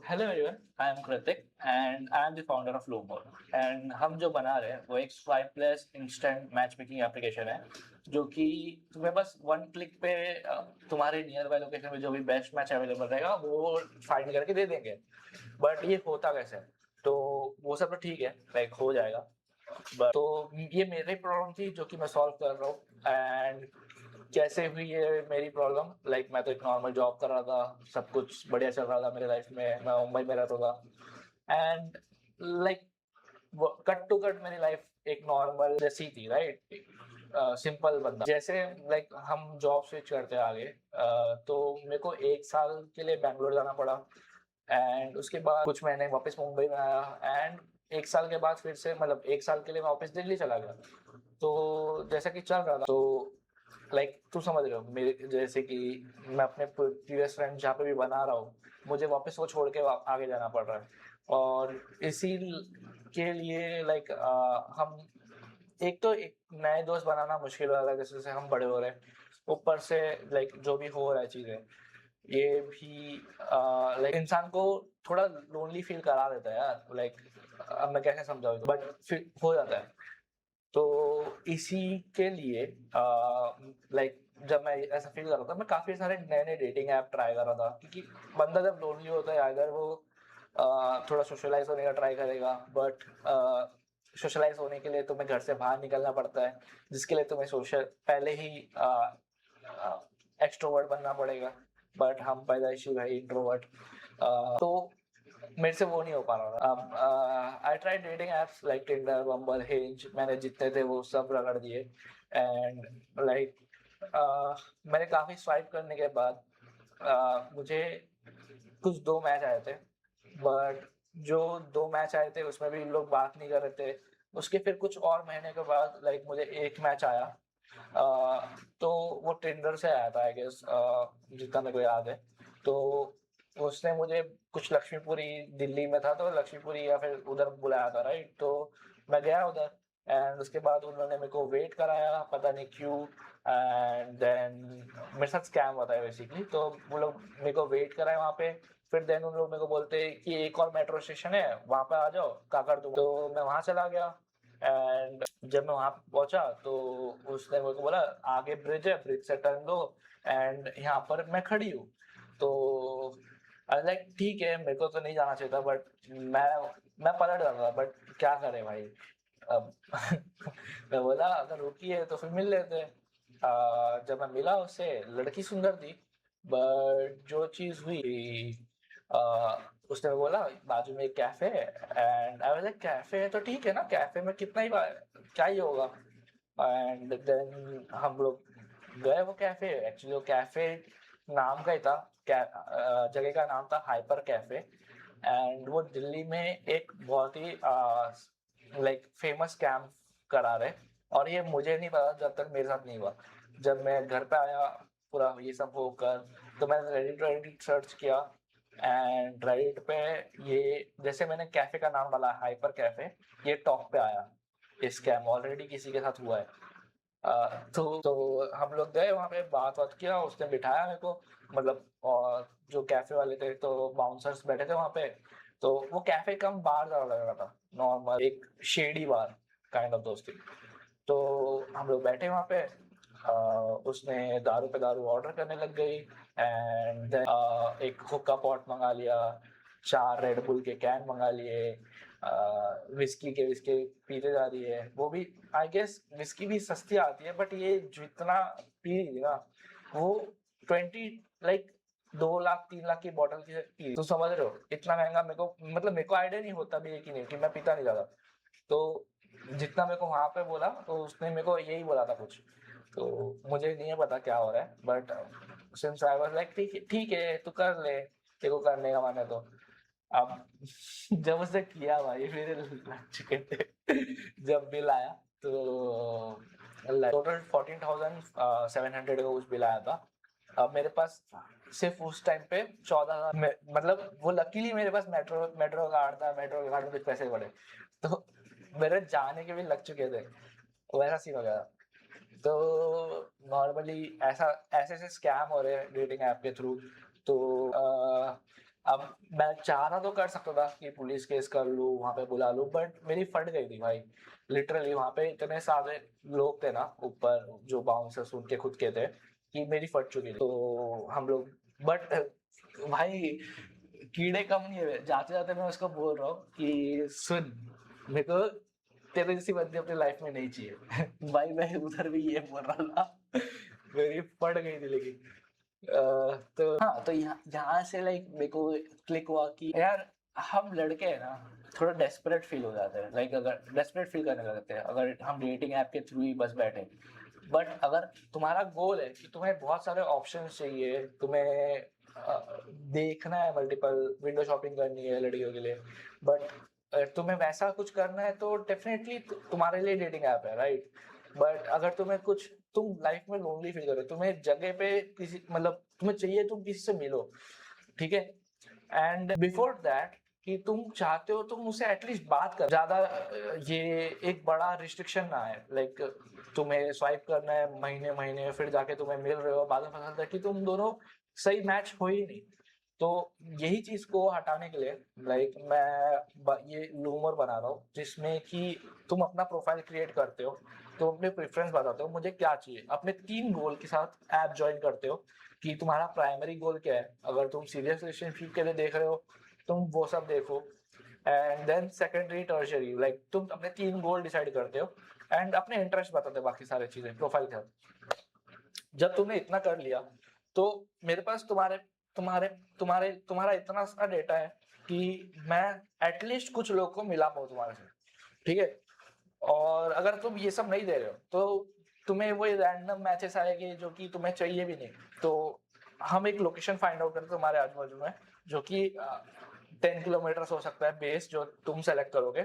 Hello everyone, I am Kritik and I am the founder of Lumore. And हम जो बना रहे हैं वो एक swipeless instant matchmaking application है जो कि तुम्हें बस वन क्लिक पे तुम्हारे नियर बाय लोकेशन में जो भी बेस्ट मैच अवेलेबल रहेगा वो फाइंड करके दे देंगे। बट ये होता कैसे है? तो वो सब तो ठीक है, लाइक हो जाएगा। तो ये मेरी प्रॉब्लम थी जो कि मैं सॉल्व कर रहा हूँ। एंड कैसे हुई ये मेरी प्रॉब्लम, लाइक मैं तो एक नॉर्मल जॉब कर रहा था, सब कुछ बढ़िया चल रहा था मेरे लाइफ में, मैं मुंबई में रहता था। And like cut to cut मेरी लाइफ एक नॉर्मल जैसी थी, राइट? सिंपल बंदा जैसे। लाइक हम जॉब स्विच करते आगे, तो मेरे को 1 साल के लिए बैंगलोर जाना पड़ा। एंड उसके बाद कुछ महीने वापस मुंबई में आया। एंड 1 साल के बाद फिर से, मतलब 1 साल के लिए मैं वापस दिल्ली चला गया। तो जैसा कि चल रहा था, तो लाइक तू समझ रहे हो, मेरे जैसे कि मैं अपने प्रीवियस फ्रेंड जहाँ पे भी बना रहा हूँ, मुझे वापस वो छोड़ के आगे जाना पड़ रहा है। और इसी के लिए लाइक हम एक नए दोस्त बनाना मुश्किल हो रहा है जैसे जैसे हम बड़े हो रहे हैं। ऊपर से लाइक जो भी हो रहा है चीजें, ये भी लाइक इंसान को थोड़ा लोनली फील करा देता है यार। लाइक अब मैं कैसे समझाऊँ, बट फिर हो जाता है। तो इसी के लिए लाइक जब मैं ऐसा फील कर रहा था, मैं काफी सारे नए नए डेटिंग ऐप ट्राई कर रहा था, क्योंकि बंदा जब लोनली होता है अगर वो थोड़ा सोशलाइज होने का ट्राई करेगा, बट सोशलाइज होने के लिए तुम्हें घर से बाहर निकलना पड़ता है, जिसके लिए तुम्हें सोशल पहले ही एक्सट्रोवर्ट बनना पड़ेगा। बट हम पैदाइशी भाई इंट्रोवर्ट। तो मेरे से वो नहीं हो पा रहा था। अब I try dating apps like Tinder, bumble, hinge, मैंने जितने थे वो सब रगड़ दिए। एंड लाइक मैंने काफी स्वाइप करने के बाद मुझे कुछ 2 मैच आए थे। बट जो 2 मैच आए थे उसमें भी लोग बात नहीं कर रहे थे। उसके फिर कुछ और महीने के बाद लाइक मुझे एक मैच आया। तो वो टिंडर से आया था आई गेस, जितना मेरे को याद है। तो उसने मुझे कुछ लक्ष्मीपुरी, दिल्ली में था तो लक्ष्मीपुरी या फिर उधर बुलाया था, राइट? तो मैं गया उधर। एंड उसके बाद उन्होंने मेरे को वेट कराया, पता नहीं क्यों। एंड देन मेरे साथ स्कैम होता है बेसिकली, तो वो लोग मेरे को वेट कराए वहाँ पे। फिर देन उन लोग मेरे को बोलते कि एक और मेट्रो स्टेशन है, वहाँ पे आ जाओ, क्या कर दूँ। तो मैं वहाँ चला गया। एंड जब मैं वहाँ पहुंचा तो उसने मेरे को बोला आगे ब्रिज है, ब्रिज से टर्न लो एंड यहाँ पर मैं खड़ी हूँ। तो लाइक ठीक है, मेरे को तो नहीं जाना चाहिए था, बट मैं पलट जाता था, बट क्या करे भाई। अब मैं बोला अगर रुकी है तो फिर मिल लेते हैं। जब मैं मिला उससे, लड़की सुंदर थी। बट जो चीज हुई, उसने बोला बाजू में एक कैफे है। And I was like cafe है तो ठीक है ना, कैफे में कितना ही क्या ही होगा। एंड देन हम लोग गए वो कैफे। एक्चुअली वो कैफे नाम का ही था, जगह का नाम था हाइपर कैफे। एंड वो दिल्ली में एक बहुत ही लाइक फेमस कैंप करा रहे। और ये मुझे नहीं पता जब तक मेरे साथ नहीं हुआ। जब मैं घर पे आया पूरा ये सब होकर, तो मैंने रेडिट रेडिट सर्च किया। एंड रेडिट पे ये, जैसे मैंने कैफे का नाम डाला हाइपर कैफे, ये टॉप पे आया, स्कैम ऑलरेडी किसी के साथ हुआ है। तो हम लोग गए वहाँ पे, बात बात किया, उसने बिठाया मेरे को, मतलब। और जो कैफे वाले थे तो बाउंसर्स बैठे थे वहाँ पे। तो वो कैफे कम बार ज्यादा लग रहा था, नॉर्मल एक शेडी बार काइंड ऑफ दोस्ती। तो हम लोग बैठे वहाँ पे। उसने दारू पे दारू ऑर्डर करने लग गई। एंड एक हुक्का पॉट मंगा लिया, 4 रेड बुल के कैन मंगा लिए, विस्की के विस्की पीते जा रही है। वो भी आई गेस विस्की भी सस्ती आती है, बट ये जितना पी रही थी ना, वो 20 लाइक 2 लाख 3 लाख की बॉटल की पी, तो समझ रहे हो इतना महंगा। मेरे को मतलब मेरे को आइडिया नहीं होता भी है कि नहीं, कि मैं पीता नहीं ज्यादा। तो जितना मेरे को वहां पे बोला, तो उसने मेरे को यही बोला था कुछ। तो मुझे नहीं पता क्या हो रहा है, but since I was like ठीक है तू कर ले, तेरे को करने का मन है तो। अब जब उसे किया भाई, मेरे लग चुके थे। जब बिल आया तो टोटल 14,700 का कुछ बिल आया था। अब मेरे पास सिर्फ उस टाइम पे 14,000, मतलब वो लकीली मेरे पास मेट्रो मेट्रो कार्ड था, मेट्रो के कार्ड में कुछ पैसे पड़े, तो मेरे जाने के भी लग चुके थे। वैसा सीन हो गया। तो नॉर्मली ऐसा ऐसे ऐसे स्कैम हो रहे हैं डेटिंग ऐप के थ्रू। तो अब मैं चाहना तो कर सकता था कि पुलिस केस कर लूं, वहां पे बुला लूं, बट मेरी फट गई थी भाई। लिटरली वहां पे इतने सारे लोग थे ना ऊपर, जो बाउंसर्स उनके खुद के थे, कि मेरी फट चुकी थी। तो हम लोग, बट भाई कीड़े कम नहीं हुए। जाते जाते मैं उसको बोल रहा हूँ कि सुन, मेरे को तेरे जैसी बंदी अपनी लाइफ में नहीं चाहिए। भाई मैं उधर भी ये बोल रहा था। मेरी फट गई थी लेकिन तो हाँ, तो यहाँ से लाइक मेरे को क्लिक हुआ कि यार हम लड़के हैं ना, थोड़ा डेस्परेट फील हो जाते हैं। लाइक अगर डेस्परेट फील करने लगते हैं अगर हम डेटिंग ऐप के थ्रू ही बस बैठे। बट अगर तुम्हारा गोल है कि तुम्हें बहुत सारे ऑप्शन चाहिए, तुम्हें देखना है, मल्टीपल विंडो शॉपिंग करनी है लड़कियों के लिए, बट तुम्हें वैसा कुछ करना है तो डेफिनेटली तुम्हारे लिए डेटिंग ऐप है, राइट। बट अगर तुम्हें कुछ, तुम लाइफ में लोनली फील करो, तुम्हें जगह पे किसी, मतलब तुम्हें चाहिए तुम किसी से मिलो, ठीक है। एंड बिफोर दैट कि तुम चाहते हो तुम मुझसे एटलीस्ट बात कर, ज्यादा ये एक बड़ा रिस्ट्रिक्शन ना है। लाइक तुम्हें स्वाइप करना है महीने महीने, फिर जाके तुम्हें मिल रहे हो, बाद में पता चलता है कि तुम दोनों सही मैच हो ही नहीं। तो यही चीज को हटाने के लिए लाइक मैं ये लूमर बना रहा हूँ, जिसमें कि तुम अपना प्रोफाइल क्रिएट करते हो, तो अपने प्रेफरेंस बताते हो मुझे क्या चाहिए, अपने 3 गोल के साथ ऐप ज्वाइन करते हो कि तुम्हारा प्राइमरी गोल क्या है। अगर तुम सीरियस रिलेशनशिप के लिए देख रहे हो, तुम वो सब देखो। And then secondary tertiary, like तुम अपने 3 गोल डिसाइड करते हो एंड अपने इंटरेस्ट बताते हो, बाकी सारी चीजें प्रोफाइल के साथ। जब तुमने इतना कर लिया, तो मेरे पास तुम्हारे तुम्हारे तुम्हारे तुम्हारा इतना सा डेटा है कि मैं एटलीस्ट कुछ लोगों को मिला पाऊँ तुम्हारे से, ठीक है। और अगर तुम ये सब नहीं दे रहे हो तो तुम्हें वही रैंडम मैचेस आएंगे जो कि तुम्हें चाहिए भी नहीं। तो हम एक लोकेशन फाइंड आउट करते हैं तुम्हारे आजू बाजू में, जो कि 10 किलोमीटर हो सकता है बेस, जो तुम सेलेक्ट करोगे।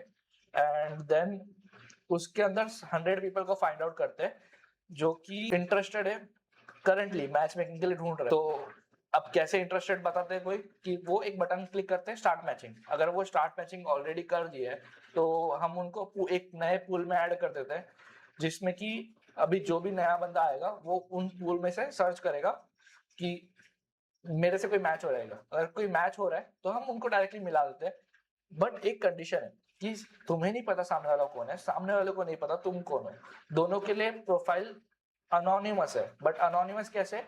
एंड देन उसके अंदर 100 पीपल को फाइंड आउट करते हैं जो कि इंटरेस्टेड है, करंटली मैच मेकिंग के लिए ढूंढ रहे हैं। तो अब कैसे इंटरेस्टेड बताते हैं कोई, कि वो एक बटन क्लिक करते हैं स्टार्ट मैचिंग। अगर वो स्टार्ट मैचिंग ऑलरेडी कर दिए है तो हम उनको एक नए पूल में ऐड कर देते हैं, जिसमें कि अभी जो भी नया बंदा आएगा वो उन पूल में से सर्च करेगा कि मेरे से कोई मैच हो रहेगा। अगर कोई मैच हो रहा है तो हम उनको डायरेक्टली मिला देते हैं। बट एक कंडीशन है कि तुम्हें नहीं पता सामने वाला कौन है, सामने वाले को नहीं पता तुम कौन हो। दोनों के लिए प्रोफाइल अनोनिमस है। बट अनोनिमस कैसे,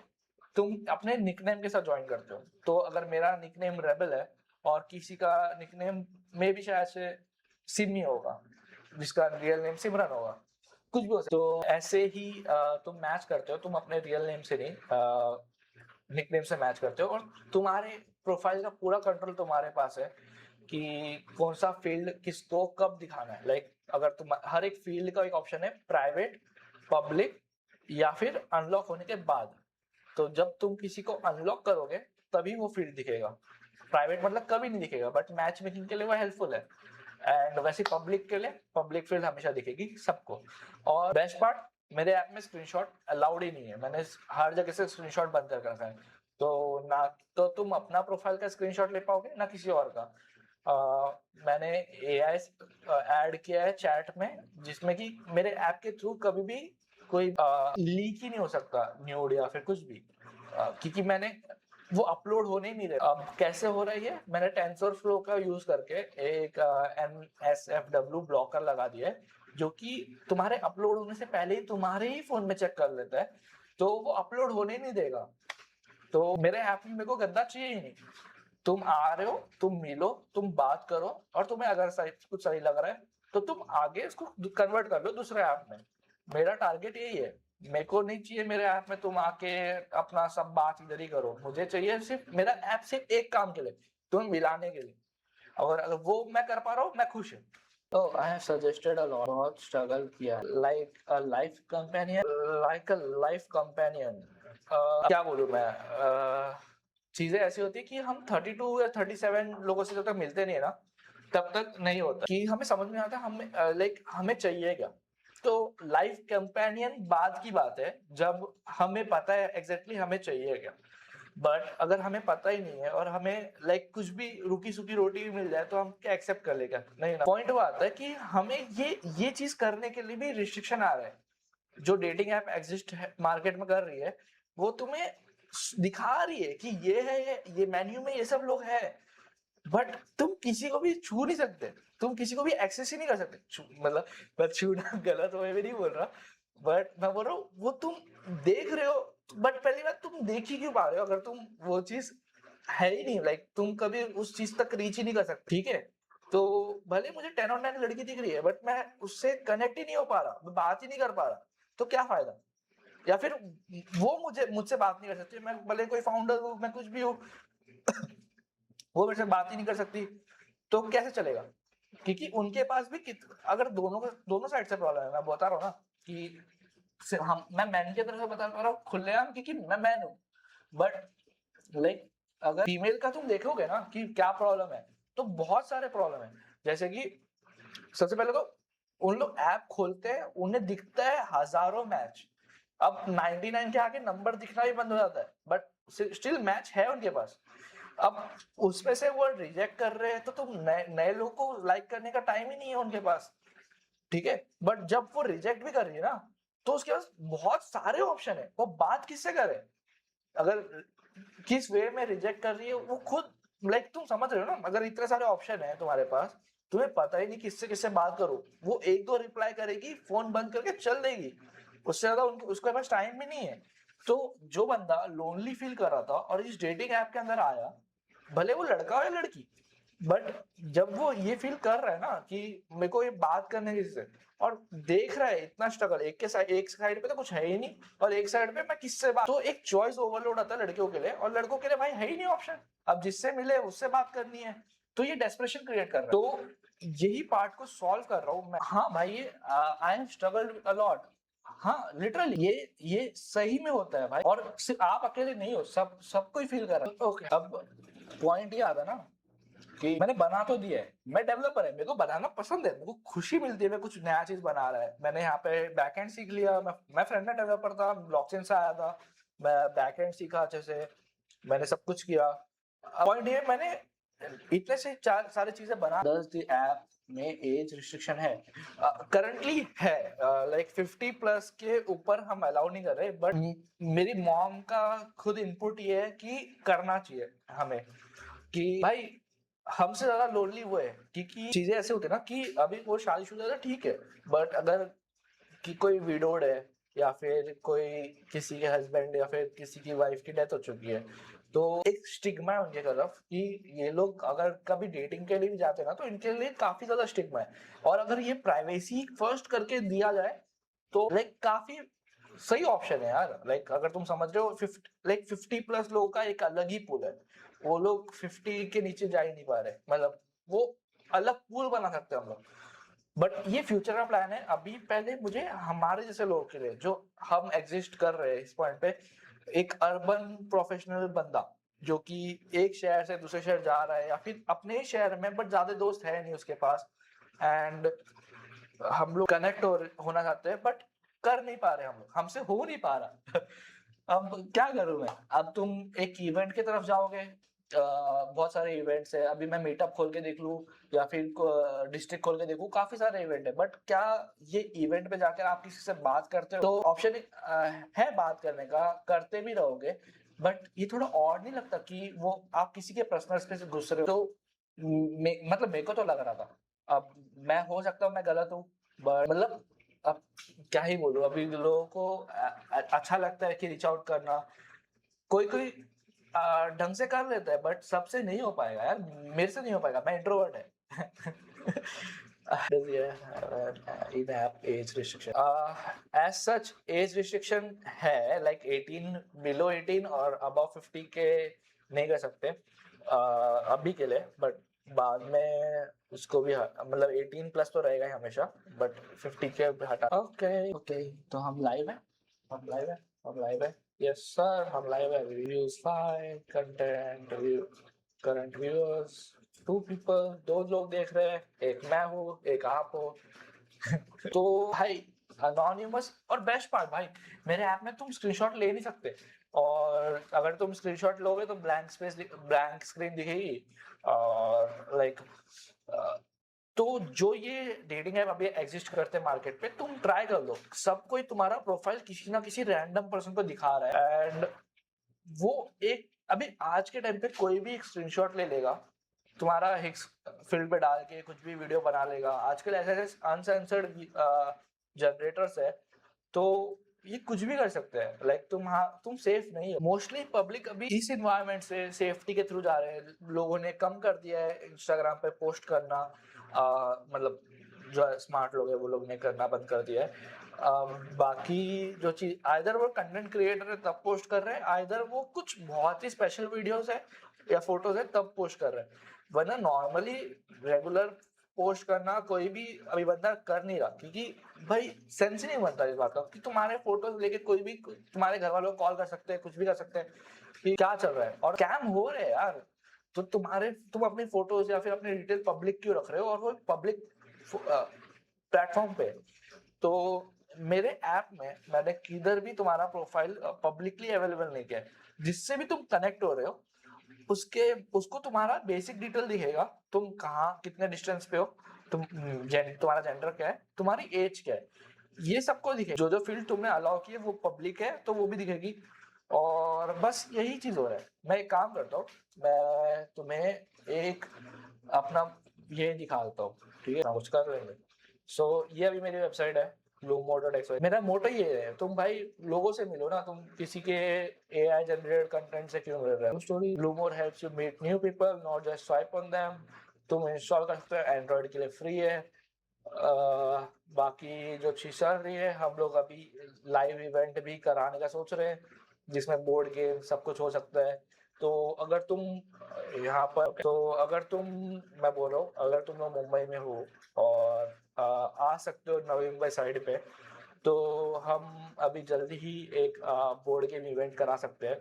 तुम अपने निकनेम के साथ ज्वाइन करते हो। तो अगर मेरा निकनेम रेबल है और किसी का निकनेम में भी शायद से सिमी होगा, जिसका रियल नेम सिमरन होगा, कुछ भी हो सकता है। तो ऐसे ही तुम मैच करते हो, तुम अपने रियल नेम से नहीं निकनेम से मैच करते हो, और तुम्हारे प्रोफाइल का पूरा कंट्रोल तुम्हारे पास है कि कौन सा फील्ड किसको कब दिखाना है। लाइक अगर तुम, हर एक फील्ड का एक ऑप्शन है प्राइवेट, पब्लिक या फिर अनलॉक होने के बाद। तो जब तुम किसी को अनलॉक करोगे तभी वो फील्ड दिखेगा। प्राइवेट मतलब कभी नहीं दिखेगा, बट मैच मेकिंग के लिए वो हेल्पफुल है। एंड वैसे पब्लिक के लिए पब्लिक फील्ड हमेशा दिखेगी सबको। और बेस्ट पार्ट, मेरे ऐप में स्क्रीनशॉट अलाउड ही नहीं है, मैंने हर जगह से स्क्रीनशॉट बंद कर रखा है। तो ना तो तुम अपना प्रोफाइल का स्क्रीनशॉट ले पाओगे ना किसी और का। मैंने एआई ऐड किया है चैट में, जिसमें कि मेरे ऐप के थ्रू कभी भी कोई लीक ही नहीं हो सकता न्यूड या फिर कुछ भी, क्योंकि मैंने वो अपलोड होने ही नहीं रहे। अब कैसे हो रही है, मैंने टेंसरफ्लो का यूज करके एक NSFW ब्लॉकर लगा दिया है, जो कि तुम्हारे अपलोड होने से पहले ही तुम्हारे ही फोन में चेक कर लेता है, तो वो अपलोड होने नहीं देगा। तो मेरे ऐप में मेरे को गंदा चाहिए ही नहीं। तुम आ रहे हो, तुम मिलो, तुम बात करो, और तुम्हें अगर सही कुछ सही लग रहा है तो तुम आगे इसको कन्वर्ट कर लो दूसरे ऐप में। मेरा टारगेट यही है। मेरे को नहीं चाहिए मेरे ऐप में तुम आके अपना सब बात इधर ही करो, मुझे चाहिए सिर्फ मेरा ऐप सिर्फ एक काम के लिए, तुम्हें मिलाने के लिए। और अगर वो मैं कर पा रहा हूँ, मैं खुश हूँ। तो I have suggested a lot, बहुत स्ट्रगल किया, like a life companion, like a life companion. क्या बोलूं मैं, चीजें ऐसी होती है कि हम 32 या 37 लोगों से जब तक मिलते नहीं है ना, तब तक नहीं होता कि हमें समझ में आता हमें लाइक हमें चाहिए क्या। तो लाइफ कंपेनियन बाद की बात है, जब हमें पता है एग्जैक्टली हमें चाहिए क्या। बट अगर हमें पता ही नहीं है और हमें लाइक कुछ भी रूखी सूखी रोटी भी मिल जाए तो हम क्या एक्सेप्ट कर लेगा, नहीं ना। पॉइंट वो आता है कि हमें ये चीज करने के लिए भी रिस्ट्रिक्शन आ रहा है। जो डेटिंग ऐप एग्जिस्ट है मार्केट में कर रही है, वो तुम्हें दिखा रही है कि ये है, ये मेन्यू में ये सब लोग है, बट तुम किसी को भी छू नहीं सकते, तुम किसी को भी एक्सेस ही नहीं कर सकते। मतलब मैं छूना गलत वे में नहीं बोल रहा, बट मैं बोल रहा हूँ वो तुम देख रहे हो, बट पहली बात तुम देख ही क्यों पा रहे हो अगर तुम वो चीज है ही नहीं, लाइक तुम कभी उस चीज तक रीच ही नहीं कर सकते, ठीक है। तो भले मुझे 10 on 10 लड़की दिख रही है, बट मैं उससे कनेक्ट ही नहीं हो पा रहा, मैं बात ही नहीं कर पा रहा, तो क्या फायदा। या फिर वो मुझसे बात नहीं कर सकती, मैं भले कोई फाउंडर हूँ, मैं कुछ भी हूँ, वो मेरे से बात ही नहीं कर सकती, तो कैसे चलेगा। क्योंकि उनके पास भी अगर दोनों साइड से प्रॉब्लम है, मैं बता रहा हूँ ना कि मैं मैन की तरफ से बता रहा हूँ खुलेआम, क्योंकि मैं मैन हूँ, बट लाइक अगर फीमेल का तुम देखोगे ना कि क्या प्रॉब्लम है, तो बहुत सारे प्रॉब्लम है। जैसे कि सबसे पहले तो उन लोग ऐप खोलते हैं, उन्हें दिखता है हजारों मैच, अब 99 के आगे नंबर दिखना भी बंद हो जाता है, बट स्टिल मैच है उनके पास। अब उसमें से वो रिजेक्ट कर रहे हैं, तो तुम नए लोग को लाइक करने का टाइम ही नहीं है उनके पास, ठीक है। बट जब वो रिजेक्ट भी कर रही है ना, तो उसके पास बहुत सारे ऑप्शन है, वो बात किससे करे, अगर किस वे में रिजेक्ट कर रही है वो खुद, लाइक तुम समझ रहे हो ना, अगर इतने सारे ऑप्शन है तुम्हारे पास, तुम्हें पता ही नहीं किससे किससे बात करो, वो एक दो रिप्लाई करेगी, फोन बंद करके चल देगी, उससे ज्यादा उसके पास टाइम भी नहीं है। तो जो बंदा लोनली फील कर रहा था और इस डेटिंग ऐप के अंदर आया, भले वो लड़का हो या लड़की, बट जब वो ये फील कर रहा है ना कि मेरे को ये बात करने की से, और देख रहा है इतना स्ट्रगल, एक साइड पे तो कुछ है ही नहीं, और एक साइड पे मैं किससे बात, तो एक चॉइस ओवरलोड आता है लड़कियों के लिए, और लड़कों के लिए भाई है ही नहीं ऑप्शन, अब जिससे मिले उससे बात करनी है, तो ये डेस्परेशन क्रिएट कर रहा है। तो यही पार्ट को सॉल्व कर रहा हूँ मैं। हाँ भाई, ये I am struggled a lot, हाँ लिटरली ये सही में होता है भाई, और सिर्फ आप अकेले नहीं हो, सबको ही फील कर रहा है। ओके, अब पॉइंट ये आता है ना कि मैंने बना तो दिया है, मैं डेवलपर है, मेरे को बनाना पसंद है, मेरे को खुशी मिलती है, मैं कुछ नया चीज बना रहा है, मैंने यहाँ पे बैकएंड सीख लिया, मैं फ्रंट एंड डेवलपर था, ब्लॉकचेन से आया था, मैं बैकएंड सीखा अच्छे से, मैंने सब कुछ किया। पॉइंट ये, मैंने इतने से चार सारी चीजें बना, does the ऐप में एज रिस्ट्रिक्शन है, करंटली है, लाइक 50 प्लस के ऊपर हम अलाउ नहीं कर रहे, बट मेरी मॉम का खुद इनपुट ये है कि करना चाहिए हमें, कि भाई हमसे ज्यादा लोनली वो है, क्योंकि चीजें ऐसे होती है ना कि अभी वो शादीशुदा है ठीक है, बट अगर कि कोई विडोड है, या फिर कोई किसी के हस्बैंड या फिर किसी की वाइफ की डेथ हो चुकी है, तो एक स्टिग्मा है उनके तरफ कि ये लोग अगर कभी डेटिंग के लिए भी जाते हैं ना, तो इनके लिए काफी ज्यादा स्टिग्मा है, और अगर ये प्राइवेसी फर्स्ट करके दिया जाए, तो लाइक काफी सही ऑप्शन है यार, लाइक अगर तुम समझ रहे हो, 50 प्लस लोगों का एक अलग ही पूल है, वो लोग 50 के नीचे जा ही नहीं पा रहे, मतलब वो अलग पूल बना सकते हैं हम लोग, बट ये फ्यूचर का प्लान है। अभी पहले मुझे हमारे जैसे लोगों के लिए, जो हम एग्जिस्ट कर रहे हैं इस पॉइंट पे, एक अर्बन प्रोफेशनल बंदा जो कि एक शहर से दूसरे शहर जा रहा है, या फिर अपने ही शहर में बट ज्यादा दोस्त है नहीं उसके पास, एंड हम लोग कनेक्ट होना चाहते हैं, बट कर नहीं पा रहे, हम लोग, हमसे हो नहीं पा रहा। अब क्या करूं मैं, अब तुम एक इवेंट की तरफ जाओगे, बहुत सारे इवेंट्स है, अभी मैं मीटअप खोल के देख लूं, या फिर डिस्ट्रिक्ट खोल के देखूं, काफी सारे इवेंट है, बट क्या ये इवेंट पे जाकर आप किसी से बात करते हो, तो ऑप्शन है बात करने का, करते भी रहोगे, बट ये थोड़ा और नहीं लगता कि वो आप किसी के पर्सनल स्पेस में घुस रहे हो, तो मतलब मेरे को तो लग रहा था, अब मैं हो सकता हूँ मैं गलत हूँ, बट मतलब अब क्या ही बोलूं, अभी लोगों को अच्छा लगता है कि रीच आउट करना, कोई कोई ढंग से कर लेता है, बट सबसे नहीं हो पाएगा यार, मेरे से नहीं हो पाएगा, मैं इंट्रोवर्ट है। Does in app age restriction? As such, age restriction है, like 18, below 18 और above 50 के नहीं कर सकते अभी के लिए, बट बाद में उसको भी मतलब 18 प्लस तो रहेगा ही हमेशा, बट 50 के हटा। ओके ओके, तो हम लाइव है, हम लाइव है, हम लाइव है, यस सर, हम लाइव है, reviews file, content review, current viewers 2 people, 2 लोग देख रहे हैं, एक मैं हूँ, एक आप हो। तो भाई अनोनिमस, और बेस्ट पार्ट भाई, मेरे ऐप में तुम स्क्रीनशॉट ले नहीं सकते, और अगर तुम स्क्रीनशॉट लोगे तो ब्लैंक स्क्रीन दिखेगी, और लाइक तो जो ये डेटिंग ऐप अभी एग्जिस्ट करते हैं मार्केट पे, तुम ट्राई कर लो, सब कोई तुम्हारा प्रोफाइल किसी ना किसी रैंडम पर्सन को दिखा रहा है, एंड वो एक अभी आज के टाइम पे कोई भी एक स्क्रीनशॉट ले लेगा, तुम्हारा हिक्स फील्ड पे डाल के कुछ भी वीडियो बना लेगा। आजकल ऐसे अनसेंसर्ड जनरेटर्स है, तो ये कुछ भी कर सकते हैं। लाइक तुम सेफ नहीं हो। मोस्टली पब्लिक अभी इस इन्वायरमेंट से सेफ्टी के थ्रू जा रहे हैं। लोगों ने कम कर दिया है इंस्टाग्राम पे पोस्ट करना, मतलब जो स्मार्ट लोग है वो लोग ने करना बंद कर दिया है। बाकी जो चीज, आइदर वो कंटेंट क्रिएटर है तब पोस्ट कर रहे हैं, आइदर वो कुछ बहुत ही स्पेशल वीडियोस है या फोटोज है तब पोस्ट कर रहे हैं। वरना नॉर्मली रेगुलर पोस्ट करना कोई भी अभी बंदा कर नहीं रहा, क्योंकि भाई सेंस ही नहीं बनता इस बात का कि तुम्हारे फोटोज लेके कोई भी तुम्हारे घर वालों को कॉल कर सकते हैं, कुछ भी कर सकते हैं कि क्या चल रहा है। और कैम हो रहे हैं यार, तो तुम अपनी फोटोज या फिर अपनी डिटेल पब्लिक क्यों रख रहे हो, और वो पब्लिक प्लेटफॉर्म पे। तो मेरे ऐप में मैंने किधर भी तुम्हारा प्रोफाइल पब्लिकली अवेलेबल नहीं किया है। जिससे भी तुम कनेक्ट हो रहे हो उसको तुम्हारा बेसिक डिटेल दिखेगा, तुम कहाँ कितने डिस्टेंस पे हो, तुम्हारा जेंडर क्या है, तुम्हारी एज क्या है, ये सबको दिखेगा। जो जो फील्ड तुमने अलाउ की है वो पब्लिक है तो वो भी दिखेगी। और बस यही चीज हो रहा है। मैं एक काम करता हूँ, मैं तुम्हें एक अपना ये दिखाता हूँ, ठीक है, कुछ कर लेंगे। सो ये अभी मेरी वेबसाइट है lumo.xy। मेरा मोटो ये है, तुम भाई लोगों से मिलो ना, तुम किसी के AI जनरेटेड कंटेंट से क्यों मिल रहे हो। Story Lumo helps you meet new people, not just swipe on them. तुम इंस्टॉल कर सकते हो, एंड्रॉइड के लिए फ्री है। बाकी जो चीज चल रही है, हम लोग अभी लाइव इवेंट भी कराने का सोच रहे हैं जिसमें बोर्ड गेम सब कुछ हो सकता है। तो अगर तुम यहाँ पर, तो अगर तुम, मैं बोल रहा हूँ अगर तुम लोग मुंबई में हो और आ सकते हो नवी मुंबई साइड पे, तो हम अभी जल्दी ही एक बोर्ड गेम इवेंट करा सकते हैं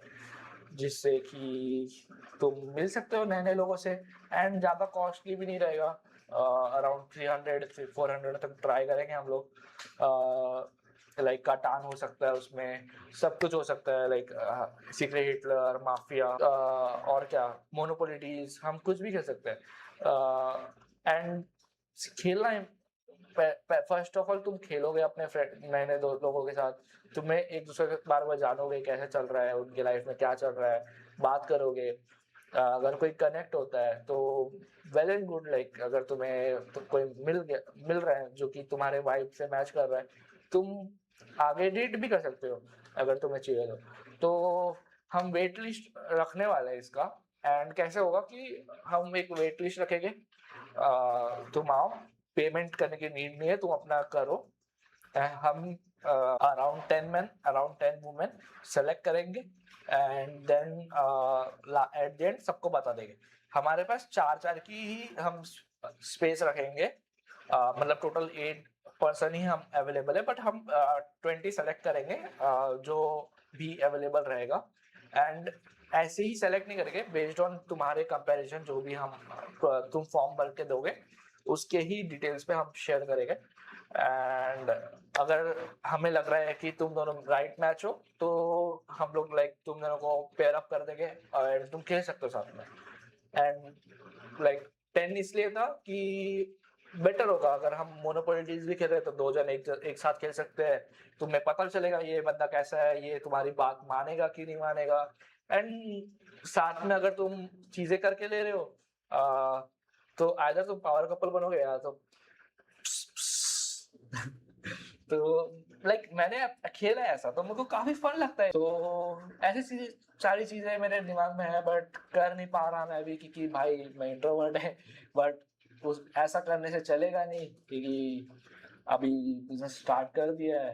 जिससे कि तुम मिल सकते हो नए नए लोगों से, एंड ज्यादा कॉस्टली भी नहीं रहेगा। अराउंड 300 से 400 तक ट्राई करेंगे हम लोग। लाइक काटान हो सकता है, उसमें सब कुछ हो सकता है, लाइक सीक्रेट हिटलर, माफिया, और क्या, मोनोपोलिटीज, हम कुछ भी खेल सकते हैं। एंड खेलना फर्स्ट ऑफ ऑल तुम खेलोगे अपने फ्रेंड नए नए लोगों के साथ, तुम्हें एक दूसरे के बार बार जानोगे कैसे चल रहा है, उनके लाइफ में क्या चल रहा है, बात करोगे। अगर कोई कनेक्ट होता है तो वेल एंड गुड। लाइक अगर तुम्हें तो कोई मिल रहा है जो कि तुम्हारे वाइब से मैच कर रहा है, तुम आगे डेट भी कर सकते हो अगर तुम्हें चाहिए तो हम वेट लिस्ट रखने वाले हैं इसका। एंड कैसे होगा कि हम एक वेट लिस्ट रखेंगे, तुम आओ, पेमेंट करने की नीड नहीं है, तुम अपना करो। हम अराउंड 10 वुमेन सेलेक्ट करेंगे, and then at the end सबको बता देंगे। हमारे पास 4 की ही हम स्पेस रखेंगे, मतलब टोटल 8 पर्सन ही हम अवेलेबल है, बट हम 20 सेलेक्ट करेंगे जो भी अवेलेबल रहेगा। एंड ऐसे ही सेलेक्ट नहीं करेंगे बेस्ड ऑन तुम्हारे कंपैरिजन, जो भी हम तुम फॉर्म भर के दोगे उसके ही डिटेल्स पे हम शेयर करेंगे। एंड अगर हमें लग रहा है कि तुम दोनों राइट मैच हो तो हम लोग लाइक तुम दोनों को पेयर अप कर देंगे और तुम खेल सकते हो साथ में। एंड लाइक 10 इसलिए था कि बेटर होगा अगर हम मोनोपोलिटीज भी खेल रहे तो 2 जन एक साथ खेल सकते हैं। तुम्हें पता चलेगा ये बंदा कैसा है, ये तुम्हारी बात मानेगा कि नहीं मानेगा। एंड साथ में अगर तुम चीजें करके ले रहे हो, तो आइदर तुम पावर कपल बनोगे या तो तो लाइक मैंने खेला है ऐसा, तो मुझको काफी फन लगता है। तो ऐसी चीजें, सारी चीजें मेरे दिमाग में है बट कर नहीं पा रहा मैं अभी, क्योंकि भाई मैं इंट्रोवर्ट है। बट उस ऐसा करने से चलेगा नहीं, क्योंकि अभी बिजनेस स्टार्ट कर दिया है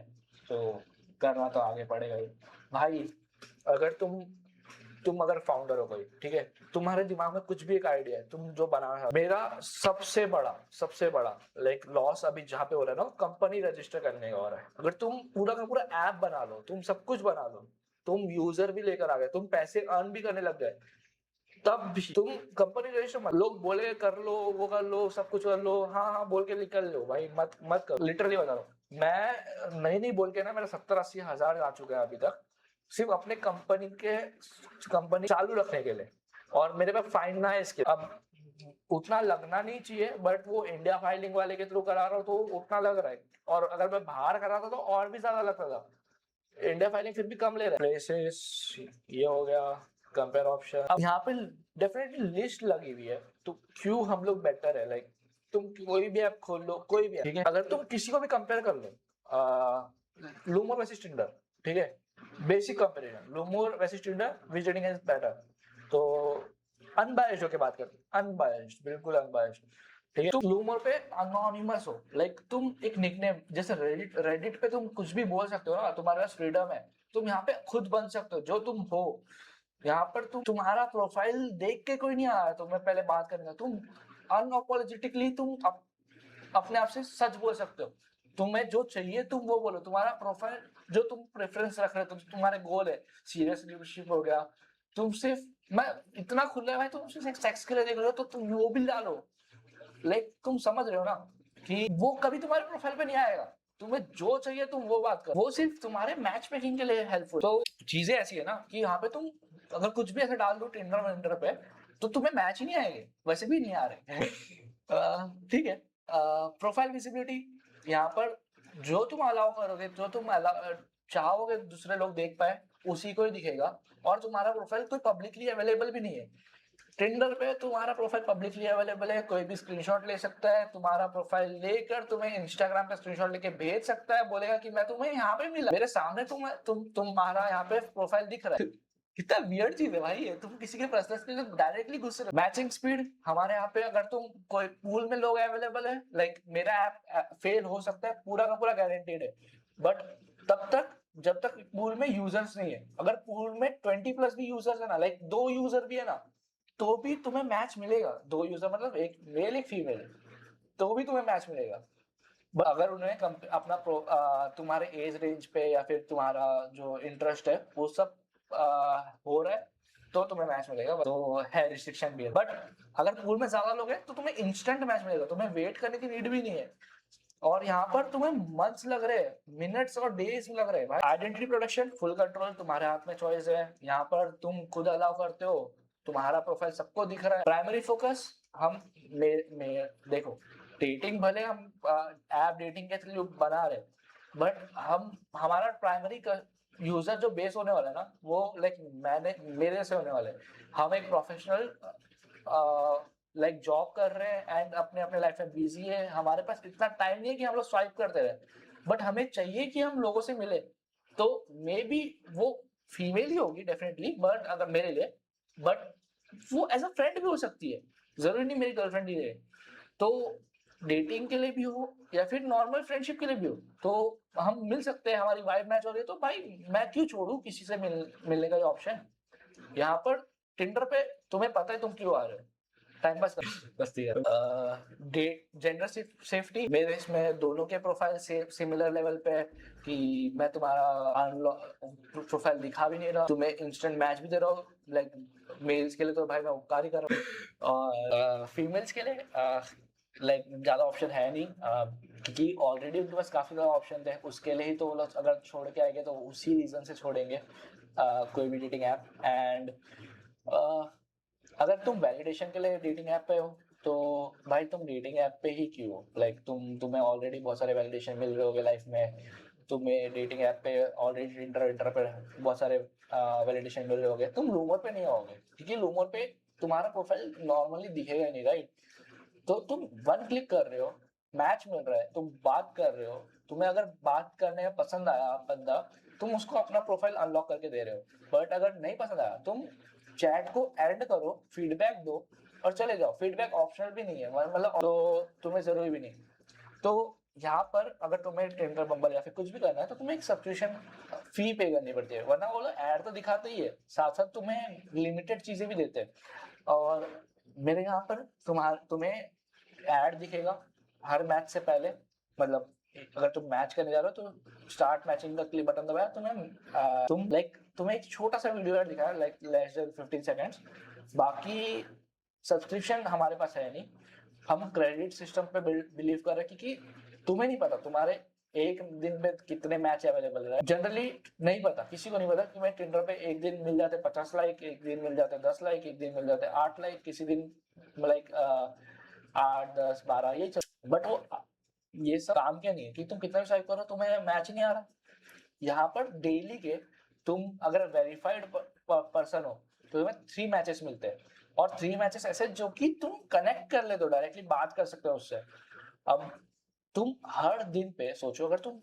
तो करना तो आगे पड़ेगा ही भाई। अगर तुम अगर फाउंडर हो कोई, ठीक है, तुम्हारे दिमाग में कुछ भी एक आइडिया है, तुम जो बना रहे हो, मेरा सबसे बड़ा लाइक लॉस अभी जहाँ पे हो रहा है ना, कंपनी रजिस्टर करने का हो रहा है। अगर तुम पूरा का पूरा ऐप बना लो, तुम सब कुछ बना लो, तुम यूजर भी लेकर आ गए, तुम पैसे अर्न भी करने लग गए, तब भी तुम कंपनी रजिस्टर मत। लोग बोले कर लो, वो कर लो, सब कुछ कर लो, हाँ हाँ बोल के निकल लो भाई, मत मत करो। लिटरली बता रहा हूँ मैं, नहीं बोल के ना, मेरा 70-80 हजार आ चुका है अभी तक, सिर्फ अपने कंपनी चालू रखने के लिए। और मेरे पे फाइन ना है इसके। अब उतना लगना नहीं चाहिए, बट वो इंडिया फाइलिंग वाले के थ्रू करा रहा हूँ तो उतना लग रहा है। और अगर मैं बाहर करा था तो और भी ज्यादा लगता था। इंडिया फाइलिंग फिर भी कम ले रहा है। प्लेसेस ये हो गया, कंपेयर ऑप्शन। अब यहाँ पे डेफिनेटली लिस्ट लगी हुई है, तो क्यों हम लोग बेटर है। लाइक तुम कोई भी ऐप खोल लो, कोई भी, ठीक है, अगर तुम किसी को भी कंपेयर कर लो, लूमो वर्सेस टिंडर, ठीक है, basic comparison, LUMO versus Tinder, which rating is better. तो अनबायस्ड होके बात करते हैं, अनबायस्ड, बिल्कुल अनबायस्ड, ठीक है। तुम लूमर पे अनोनिमस हो, लाइक तुम एक निकनेम, जैसे रेडिट, रेडिट पे तुम कुछ भी बोल सकते हो ना, तुम्हारे पास फ्रीडम है, तुम यहाँ पे खुद बन सकते हो जो तुम हो। यहाँ पर तुम्हारा प्रोफाइल देख के कोई नहीं आ रहा है तुम्हें पहले बात करने का, तुम अनअपोलोजेटिकली तुम अपने आप से सच बोल सकते हो, तुम्हें जो चाहिए तुम वो बोलो, तुम्हारा प्रोफाइल जो तुम प्रेफरेंस रख रहे हो, तुम्हारे गोल है, सीरियस रिलेशनशिप हो गया, तुम सिर्फ, मैं इतना खुला है भाई, तुम सिर्फ सेक्स के लिए देख रहे हो तो तुम वो भी डालो। लाइक तुम समझ रहे हो ना कि वो कभी तुम्हारे प्रोफाइल पे नहीं आएगा, तुम्हें जो चाहिए तुम वो बात करो, वो सिर्फ तुम्हारे मैच मेकिंग के लिए हेल्पफुल। तो चीजें ऐसी है ना कि यहाँ पे तुम अगर कुछ भी ऐसे डाल दो टिंडर विंडर पे, तो तुम्हें मैच ही नहीं आएंगे, वैसे भी नहीं आ रहे। ठीक है। प्रोफाइल विजिबिलिटी, यहाँ पर जो तुम अलाउ करोगे, जो तुम चाहोगे दूसरे लोग देख पाए, उसी को ही दिखेगा, और तुम्हारा प्रोफाइल कोई पब्लिकली अवेलेबल भी नहीं है। टिंडर पे तुम्हारा प्रोफाइल पब्लिकली अवेलेबल है, कोई भी स्क्रीनशॉट ले सकता है, तुम्हारा प्रोफाइल लेकर तुम्हें इंस्टाग्राम पे स्क्रीनशॉट लेके भेज सकता है, बोलेगा कि मैं तुम्हें यहाँ पे मिला, मेरे सामने तुम्हारा यहाँ पे प्रोफाइल दिख रहा है। कितना वियर्ड चीज है भाई ये, तुम किसी के पर्सनल स्पेस में डायरेक्टली घुस रहे हो। मैचिंग स्पीड, हमारे यहाँ पे अगर तुम कोई पूल में लोग अवेलेबल है, लाइक मेरा ऐप फेल हो सकता है, पूरा का पूरा गारंटेड है, बट तब तक जब तक पूल में यूजर्स नहीं है, अगर पूल में 20+ भी यूजर्स है ना, लाइक 2 यूजर भी है ना, तो भी तुम्हें मैच मिलेगा। 2 यूजर मतलब एक मेल एक फीमेल, तो भी तुम्हें मैच मिलेगा। बट अगर उन्हें अपना तुम्हारे एज रेंज पे या फिर तुम्हारा जो इंटरेस्ट है वो सब हो रहा है, तो तुम्हें मैच मिलेगा, तो है रिस्ट्रिक्शन भी है। बट अगर पूल में ज्यादा लोग हैं तो तुम्हें इंस्टेंट मैच मिलेगा, तुम्हें वेट करने की नीड भी नहीं है, और यहाँ पर तुम्हें मंथ्स लग रहे हैं, मिनट्स और डेज लग रहे हैं भाई। आइडेंटिटी प्रोटेक्शन फुल कंट्रोल, तुम्हारे हाथ में चॉइस है, यहाँ पर तुम खुद अलाउ करते हो, तुम्हारा प्रोफाइल सबको दिख रहा है। प्राइमरी फोकस, हम देखो, डेटिंग भले हम ऐप डेटिंग के थ्रू बना रहे, बट हमारा प्राइमरी यूजर जो बेस होने वाला है ना, वो लाइक मेरे से होने वाला है। हम एक प्रोफेशनल लाइक जॉब कर रहे हैं एंड अपने अपने लाइफ में बिजी है, हमारे पास इतना टाइम नहीं है कि हम लोग स्वाइप करते रहे, बट हमें चाहिए कि हम लोगों से मिले। तो मे बी वो फीमेल ही होगी डेफिनेटली, बट अगर मेरे लिए, बट वो एज अ फ्रेंड भी हो सकती है, जरूरी नहीं मेरी गर्लफ्रेंड ही रहे। तो डेटिंग के लिए भी हो या फिर नॉर्मल फ्रेंडशिप के लिए भी हो, तो हम मिल सकते हैं, हमारी वाइब मैच हो रही है, तो भाई मैं क्यों छोड़ू किसी से मिलने का ऑप्शन। यहाँ पर टिंडर पे तुम्हें पता है तुम क्यों आ रहे हो, टाइम पास बस्ती है। जेंडर सेफ्टी, मेरे इसमें दोनों के प्रोफाइल सिमिलर लेवल पे है, कि मैं तुम्हारा प्रोफाइल दिखा भी नहीं रहा, तुम्हें इंस्टेंट मैच भी दे रहा हूँ। लाइक मेल्स के लिए तो भाई मैं उपकार ही कर रहा हूँ, और फीमेल्स के लिए लाइक ज्यादा ऑप्शन है नहीं, क्योंकि ऑलरेडी उनके पास काफी ज्यादा ऑप्शन थे, उसके लिए ही तो वो लोग अगर छोड़ के आएंगे तो उसी रीजन से छोड़ेंगे कोई भी डेटिंग ऐप। एंड अगर तुम वैलिडेशन के लिए डेटिंग ऐप पे हो, तो भाई तुम डेटिंग ऐप पे ही क्यों हो, लाइक तुम्हें ऑलरेडी बहुत सारे वैलिडेशन मिल रहे होंगे लाइफ में, तुम्हें डेटिंग ऐप पे ऑलरेडी इंटर पे बहुत सारे वैलिडेशन मिल रहे होंगे, तुम लूमर पे नहीं आओगे, क्योंकि लूमर पे तुम्हारा प्रोफाइल नॉर्मली दिखेगा नहीं, राइट। तो तुम 1 क्लिक कर रहे हो, मैच मिल रहा है, तुम बात कर रहे हो, तुम्हें अगर बात करने में पसंद आया बंदा, तुम उसको अपना प्रोफाइल अनलॉक करके दे रहे हो। बट अगर नहीं पसंद आया, तुम चैट को एंड करो, फीडबैक दो और चले जाओ, फीडबैक ऑप्शनल भी नहीं है, मतलब तो तुम्हें जरूरी भी नहीं। तो यहाँ पर अगर तुम्हें टिंडर बम्बल या फिर कुछ भी करना है, तो तुम्हें एक सब्सक्रिप्शन फी पे करनी पड़ती है, वरना वो लोग ऐड तो दिखाते ही है, साथ साथ तुम्हें लिमिटेड चीजें भी देते हैं। और मेरे यहाँ पर तुम्हें ऐड दिखेगा हर मैच से पहले, मतलब अगर तुम मैच करने जा रहे हो तो स्टार्ट मैचिंग का क्लिक बटन दबाया, तुम्हें एक छोटा सा वीडियो ऐड दिखाया, लाइक लेस देन 15 सेकंड्स। बाकी सब्सक्रिप्शन हमारे पास है नहीं, हम क्रेडिट सिस्टम पे बिलीव कर रहे हैं, क्योंकि तुम्हें नहीं पता तुम्हारे एक दिन में कितने मैच अवेलेबल है, जनरली नहीं पता, किसी को नहीं पता कि मैं टिंडर पे एक दिन मिल जाते 50 लाइक, एक दिन मिल जाते 10 लाइक, एक दिन मिल जाते 8 लाइक, किसी दिन लाइक 8 10 12 ये चल, बट वो ये सब काम क्या नहीं है कि तुम कितना भी स्वाइप करो तुम्हें मैच ही नहीं आ रहा। यहाँ पर डेली के तुम अगर वेरीफाइड पर्सन हो तो तुम्हें 3 मैचेस मिलते हैं, और 3 मैचेस ऐसे जो कि तुम कनेक्ट कर लेते हो, डायरेक्टली बात कर सकते हो उससे। अब तुम हर दिन पे सोचो, अगर तुम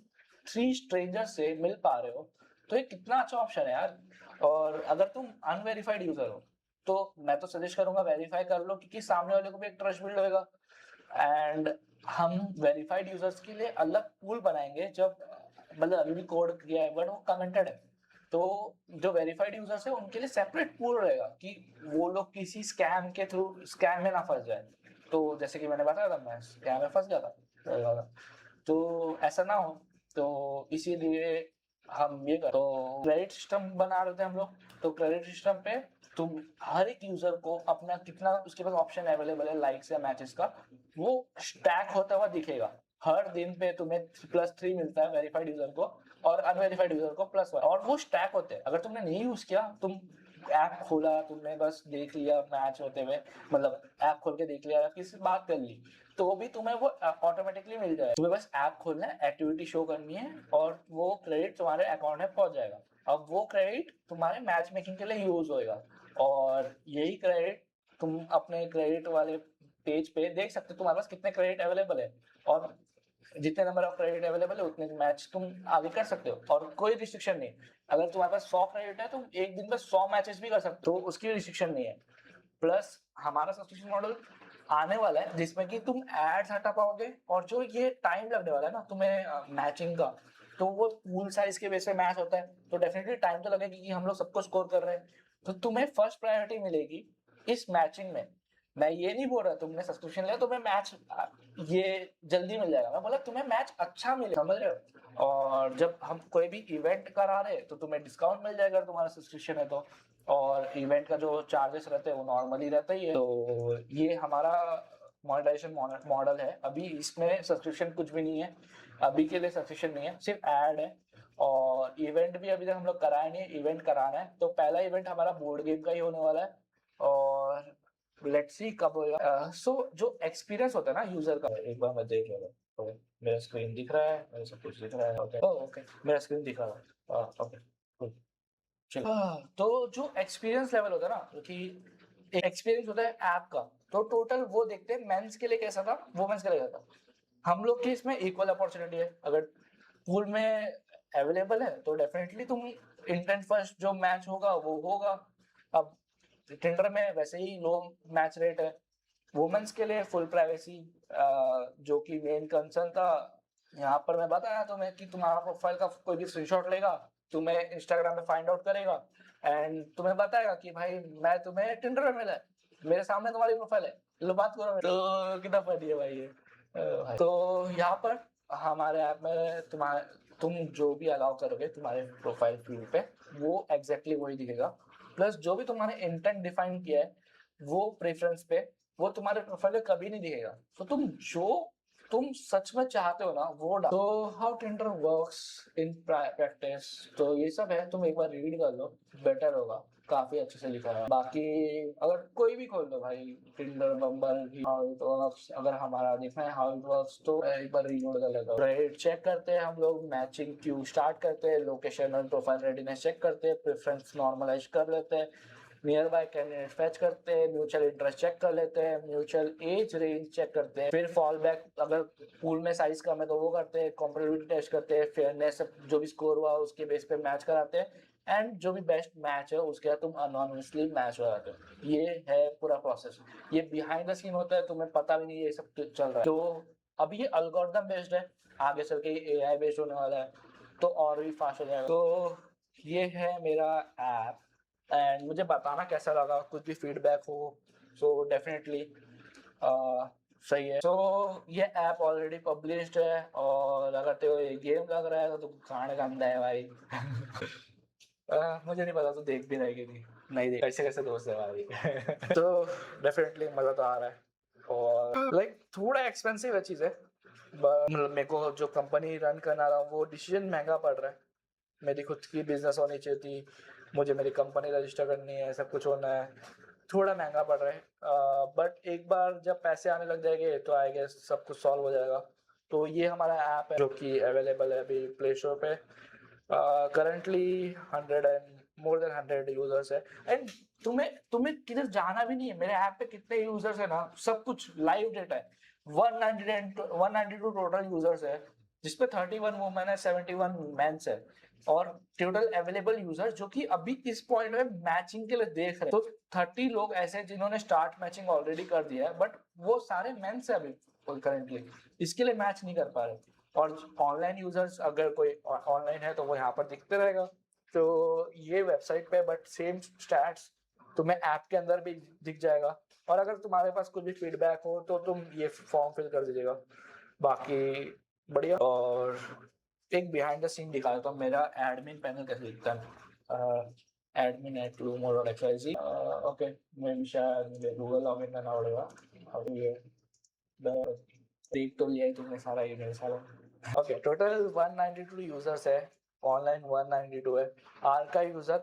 3 स्ट्रेंजर से मिल पा रहे हो तो ये कितना अच्छा ऑप्शन है यार। और अगर तुम अनवेरिफाइड यूजर हो तो मैं तो सजेस्ट करूंगा वेरीफाई कर लो, क्योंकि सामने वाले को भी एक ट्रस्ट बिल्ड होएगा। एंड हम वेरीफाइड यूजर्स के लिए अलग पूल बनाएंगे, जब मतलब अभी भी कोड किया है बट वो कमेंटेड है, तो जो वेरीफाइड यूजर्स है उनके लिए सेपरेट पूल रहेगा कि वो लोग किसी स्कैम के थ्रू स्कैम में ना फंस जाए। तो जैसे कि मैंने बताया था, मैं स्कैम में फंस गया था, तो ऐसा ना हो, तो इसीलिए हम ये कर, तो क्रेडिट सिस्टम बना रहे थे हम लोग। तो क्रेडिट सिस्टम पे तुम हर एक यूजर को अपना कितना उसके पास ऑप्शन अवेलेबल है लाइक्स या मैचेस का, वो स्टैक होता हुआ दिखेगा। हर दिन पे तुम्हें +3 मिलता है वेरीफाइड यूजर को, और अनवेरीफाइड यूजर को +1, और वो स्टैक होते हैं। अगर तुमने नहीं यूज किया, तुम ऐप खोला, तुमने बस देख लिया मैच होते हुए, मतलब ऐप खोल के देख लिया, किसी से बात कर ली, तो भी तुम्हें वो ऑटोमेटिकली मिल जाएगा। तुम्हें बस ऐप खोलना है, एक्टिविटी शो करनी है, और वो क्रेडिट तुम्हारे अकाउंट में पहुंच जाएगा। अब वो क्रेडिट तुम्हारे मैच मेकिंग के लिए यूज होएगा, और यही क्रेडिट तुम अपने क्रेडिट वाले पेज पे देख सकते हो तुम्हारे पास कितने क्रेडिट अवेलेबल है, और जितने नंबर ऑफ क्रेडिट अवेलेबल है उतने मैच तुम आगे कर सकते हो, और कोई रिस्ट्रिक्शन नहीं। अगर तुम्हारे पास 100 क्रेडिट है, तुम एक दिन में 100 मैचेस भी कर सकते हो, तो उसकी रिस्ट्रिक्शन नहीं है। प्लस हमारा सब्सक्रिप्शन मॉडल आने वाला है जिसमें कि तुम एड्स हटा पाओगे, और जो ये टाइम लगने वाला है ना तुम्हें मैचिंग का, तो वो पूल साइज के बेस पे मैच होता है, तो डेफिनेटली टाइम तो लगेगा कि हम लोग सबको स्कोर कर रहे हैं, तो तुम्हें फर्स्ट प्रायोरिटी मिलेगी इस मैचिंग में। मैं ये नहीं बोल रहा तुमने सब्सक्रिप्शन लिया तुम्हें मैच ये जल्दी मिल जाएगा, मैं बोला तुम्हें मैच अच्छा मिले, समझ रहे हो। और जब हम कोई भी इवेंट करा रहे तो तुम्हें डिस्काउंट मिल जाएगा, तुम्हारा सब्सक्रिप्शन है तो। और इवेंट का जो चार्जेस रहते हैं वो नॉर्मली रहता ही है। तो ये हमारा मोनेटाइजेशन मॉडल है। अभी इसमें सब्सक्रिप्शन कुछ भी नहीं है, अभी के लिए सब्सक्रिप्शन नहीं है, सिर्फ ऐड है। और इवेंट भी अभी तक हम लोग कराए नहीं, इवेंट कराना है, तो पहला इवेंट हमारा बोर्ड गेम का ही होने वाला है, और लेट्स सी कब होगा। सो जो एक्सपीरियंस होता है ना यूजर का, एक बार मैं देख लेगा, तो मेरा स्क्रीन दिख रहा है, मेरा सब कुछ दिख रहा है, ओके ओके मेरा स्क्रीन दिख रहा है, ओके cool। चलो, तो जो एक्सपीरियंस लेवल होता है ना, कि एक्सपीरियंस होता है ऐप का, तो टोटल वो देखते हैं मेंस के लिए कैसा था, वुमेन्स के लिए कैसा था। हम लोग के इसमें इक्वल अपॉर्चुनिटी है, अगर पूल में अवेलेबल है तो डेफिनेटली तुम इंटेंट फर्स्ट जो मैच होगा वो होगा। अब टिंडर में वैसे ही लो मैच रेट है। वुमेन्स के लिए फुल प्राइवेसी, जो कि मेन कंसर्न था। यहाँ पर मैं बताया तुम्हें कि तुम्हारा प्रोफाइल का कोई भी स्क्रीनशॉट लेगा, तुम्हें इंस्टाग्राम पे फाइंड आउट करेगा, एंड तुम्हें बताएगा कि भाई मैं तुम्हें टिंडर में मिला है, मेरे सामने तुम्हारी प्रोफाइल है, लो बात करो। तो कितना फनी है भाई ये। भाई तो यहाँ पर हमारे ऐप में तुम जो भी अलाउ करोगे तुम्हारे प्रोफाइल फील्ड पे, वो एग्जैक्टली वही दिखेगा। प्लस जो भी तुम्हारे इंटेंट डिफाइन किया है वो प्रेफरेंस पे, वो तुम्हारे प्रोफाइल पे कभी नहीं दिखेगा। तो तुम सच में चाहते हो ना वो डाल। तो how Tinder works in practice, तो ये सब है, तुम एक बार रीड कर लो, बेटर होगा, काफी अच्छे से लिखा है। बाकी अगर कोई भी खोल लो भाई, Tinder Bumble how it works, अगर हमारा देखना है हाउ इट वर्क्स, तो एक बार रीलोड कर लेता हूँ। रेट चेक करते हैं हम लोग, मैचिंग क्यू स्टार्ट करते हैं, लोकेशन और प्रोफाइल रेडीनेस चेक करते हैं, प्रेफरेंस नॉर्मलाइज कर लेते हैं, नियर बाय कैंडिडेट फेच करते हैं, म्यूचुअल इंटरेस्ट चेक कर लेते हैं, म्यूचुअल एज रेंज चेक करते हैं, फिर फॉल बैक अगर पूल में साइज कम है तो वो करते हैं, कॉम्पिटिबिलिटी टेस्ट करते हैं, फेयरनेस जो भी स्कोर हुआ उसके बेस पे मैच कराते हैं, एंड जो भी बेस्ट मैच है उसके बाद तुम अनॉनिमसली मैच हो जाते हो। ये है पूरा प्रोसेस, ये बिहाइंड द सीन होता है, तुम्हें पता भी नहीं ये सब चल रहा है। तो अभी ये अल्गोरिथम बेस्ड है, आगे चल के एआई बेस्ड होने वाला है, तो और भी फास्ट हो जाएगा। तो ये है मेरा ऐप, एंड मुझे बताना कैसा लगा, कुछ भी फीडबैक हो सो डेफिनेटली सही है। तो ये ऐप ऑलरेडी पब्लिश्ड है, और अगर तेरे को ये गेम लग रहा है तो खाने का अंधा है भाई। मुझे नहीं पता तो देख भी रहेगी, नहीं देख कैसे कैसे दोस्त है भाई। तो डेफिनेटली मजा तो आ रहा है, और लाइक थोड़ा एक्सपेंसिव है चीज़ें, मतलब मेरे को जो कंपनी रन करना रहा हूँ वो डिसीजन महंगा पड़ रहा है। मेरी खुद की बिजनेस होनी चाहिए थी, मुझे मेरी कंपनी रजिस्टर करनी है, सब कुछ होना है, थोड़ा महंगा पड़ रहा है, बट एक बार जब पैसे आने लग जाएंगे तो आई गेस सब कुछ सॉल्व हो जाएगा। तो ये हमारा ऐप है जो कि अवेलेबल है अभी प्ले स्टोर पे, currently 100 and more than 100 users है। एंड तुम्हें तुम्हें किधर जाना भी नहीं है। मेरे ऐप पे कितने यूजर्स है ना, सब कुछ लाइव डेटा है। 192 टोटल यूजर्स है, जिसपे 31 वुमेन है, 71 मेंस है, और टोटल अवेलेबल यूजर्स जो कि अभी इस पॉइंट में मैचिंग के लिए देख रहे हैं, तो 30 लोग ऐसे हैं जिन्होंने स्टार्ट मैचिंग ऑलरेडी कर दिया है, बट वो सारे मेंस है अभी करंटली, इसके लिए मैच नहीं कर पा रहे। और ऑनलाइन यूजर्स अगर कोई ऑनलाइन है तो वो यहाँ पर दिखते रहेगा। तो ये वेबसाइट पे, बट सेम स्टैट्स तुम्हें ऐप के अंदर भी दिख जाएगा। और अगर तुम्हारे पास कुछ भी फीडबैक हो तो तुम ये फॉर्म फिल कर दीजिएगा। बाकी बढ़िया। और एक बिहाइंड द सीन दिखा देता हूँ, मेरा एडमिन पैनल कैसे दिखता है। Admin at lumo.xyz। ओके, मैं शायद गूगल लॉगिन करना पड़ेगा। अब ये देख तो लिया है तुमने सारा ईमेल सारा। ओके, टोटल 192 यूजर्स है, ऑनलाइन 192 है। आर्काइव यूजर,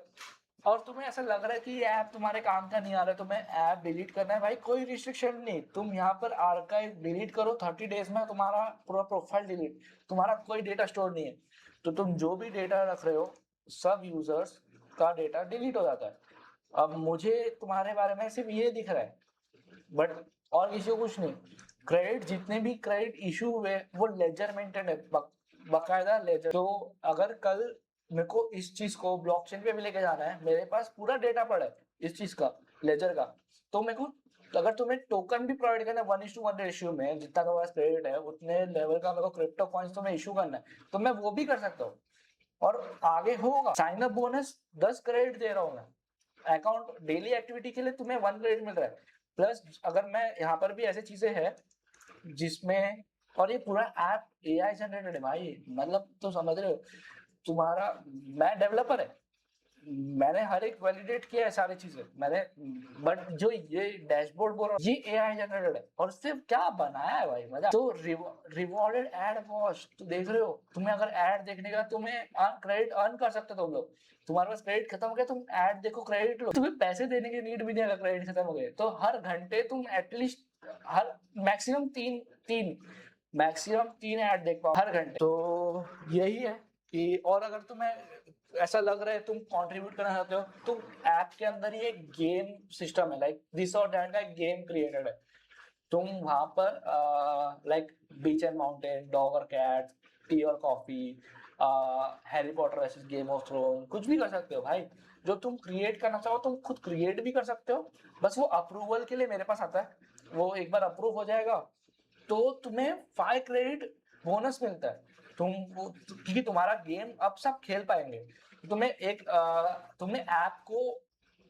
और तुम्हें ऐसा लग रहा है कि ये ऐप तुम्हारे काम का नहीं आ रहा है, तुम्हें ऐप डिलीट करना है, भाई कोई रिस्ट्रिक्शन नहीं। तुम यहाँ पर आर्काइव डिलीट करो, 30 डेज में तुम्हारा पूरा प्रोफाइल डिलीट, तुम्हारा कोई डेटा स्टोर नहीं है। तो तुम जो भी डेटा रख रहे हो, सब यूजर्स का डेटा डिलीट हो जाता है। अब मुझे तुम्हारे बारे में सिर्फ ये दिख रहा है, बट और किसी को कुछ नहीं। क्रेडिट, जितने भी क्रेडिट इशू हुए वो लेजर मेंटेन है, बकायदा लेजर। तो अगर कल मेरे को इस चीज को ब्लॉकचेन पे भी लेके जाना है, मेरे पास पूरा डेटा पड़ा है इस चीज का, लेजर का। तो मेरे को अगर तुम्हें टोकन भी प्रोवाइड करना है 1:1 रेशियो में, जितना मेरे पास क्रेडिट है उतने लेवल का मेरे को क्रिप्टो कॉइन्स तुम्हें इशू करना है, तो मैं वो भी कर सकता हूँ। और आगे होगा साइन अप बोनस 10 क्रेडिट दे रहा हूँ मैं। अकाउंट डेली एक्टिविटी के लिए तुम्हें 1 क्रेडिट मिल रहा है। प्लस अगर मैं यहाँ पर भी ऐसी चीजें हैं जिसमें, और ये पूरा ऐप एआई जनरेटेड है भाई, मतलब तो समझ रहे हो तुम्हारा। मैं डेवलपर है, मैंने हर एक वैलिडेट किया है सारी चीजें मैंने, बट जो ये डैशबोर्ड बोल रहा हूँ ये एआई जनरेटेड है। और उससे क्या बनाया है भाई, मजा। तो रिवॉर्डेड एड वॉच, तो देख रहे हो, तुम्हें अगर एड देखने का, तुम्हें क्रेडिट अर्न कर सकते हो तुम लोग। तुम्हारे पास क्रेडिट खत्म हो गया, तुम ऐड देखो, क्रेडिट लो, तुम्हें पैसे देने की नीड भी नहीं, अगर क्रेडिट खत्म हो गए तो। हर घंटे तुम एटलीस्ट हर मैक्सिमम तीन ऐड देख पाओ हर घंटे। तो यही है कि, और अगर तुम्हें ऐसा लग रहा है तुम कंट्रीब्यूट करना चाहते हो, तो ऐप के अंदर ही एक गेम सिस्टम है, लाइक दिस और दैट का एक गेम क्रिएटेड है। तुम वहां पर like beach and mountain, dog और कैट, टी और coffee, Harry Potter versus game of throne, कुछ भी कर सकते हो भाई। जो तुम क्रिएट करना चाहो तुम खुद क्रिएट भी कर सकते हो, बस वो अप्रूवल के लिए मेरे पास आता है। वो एक बार अप्रूव हो जाएगा तो तुम्हें 5 क्रेडिट बोनस मिलता है। क्योंकि तुम्हारा गेम अब सब खेल पाएंगे। तुमने ऐप को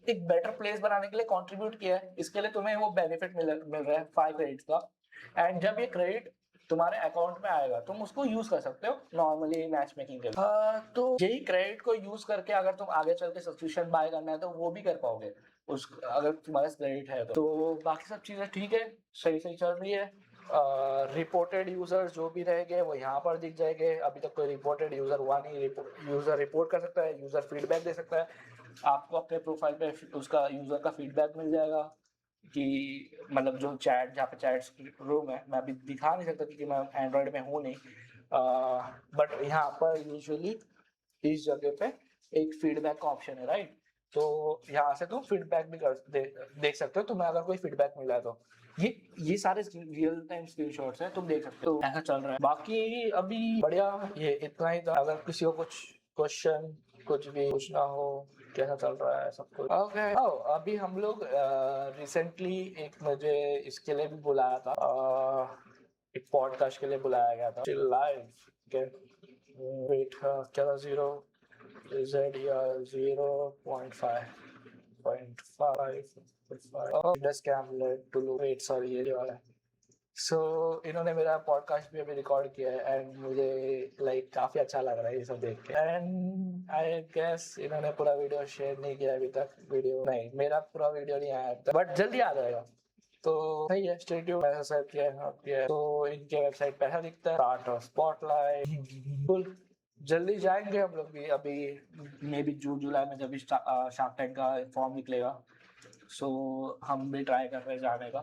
एक बेटर प्लेस बनाने के लिए कंट्रीब्यूट किया है, इसके लिए तुम्हें वो बेनिफिट मिल रहा है 5 क्रेडिट का। एंड जब ये क्रेडिट तुम्हारे अकाउंट में आएगा तुम उसको यूज कर सकते हो नॉर्मली मैच मेकिंग के लिए। तो यही क्रेडिट को यूज करके अगर तुम आगे चल के सब्सक्रिप्शन बाय करना है तो वो भी कर पाओगे, उस अगर तुम्हारे क्रेडिट है तो बाकी सब चीजें ठीक है, सही सही चल रही है। रिपोर्टेड यूजर्स जो भी रहेंगे वो यहाँ पर दिख जाएंगे। अभी तक कोई रिपोर्टेड यूजर हुआ नहीं। यूजर रिपोर्ट कर सकता है, यूजर फीडबैक दे सकता है, आपको अपने प्रोफाइल पे उसका यूजर का फीडबैक मिल जाएगा कि मतलब जो चैट, जहाँ पे चैट रूम है, मैं अभी दिखा नहीं सकता क्योंकि मैं एंड्रॉयड में हूँ नहीं, बट यहाँ पर यूजुअली इस जगह पे एक फीडबैक का ऑप्शन है, राइट। तो यहाँ से तुम फीडबैक भी देख सकते हो, तुम्हें अगर कोई फीडबैक मिला है तो ये सारे रियल टाइम स्क्रीनशॉट्स हैं, तुम देख सकते हो ऐसा चल रहा है। बाकी अभी बढ़िया, ये इतना ही था। अगर किसी को कुछ क्वेश्चन कुछ भी पूछना हो, कैसा चल रहा है सब कुछ। ओके, अभी हम लोग रिसेंटली एक मुझे इसके लिए भी बुलाया था, एक पॉडकास्ट के लिए बुलाया गया था लाइव। वेट क्या था, 0.5 ये वाला है। सो इन्होंने मेरा पॉडकास्ट भी अभी रिकॉर्ड किया है एंड मुझे लाइक काफी अच्छा लग रहा है ये सब देख के। एंड आई गेस इन्होंने पूरा वीडियो शेयर नहीं किया अभी तक, वीडियो नहीं, मेरा पूरा वीडियो नहीं आया अब तक, बट जल्दी आ जाएगा। तो सही है, स्टे ट्यून्ड। मैंने सर्च किया तो इनके वेबसाइट पे ऐसा दिखता है, स्टार्ट और स्पॉटलाइट। जल्दी जाएंगे हम लोग भी, अभी मे बी जून जुलाई में जब शार्क टैंक का फॉर्म निकलेगा, सो हम भी ट्राई कर रहे हैं जाने का।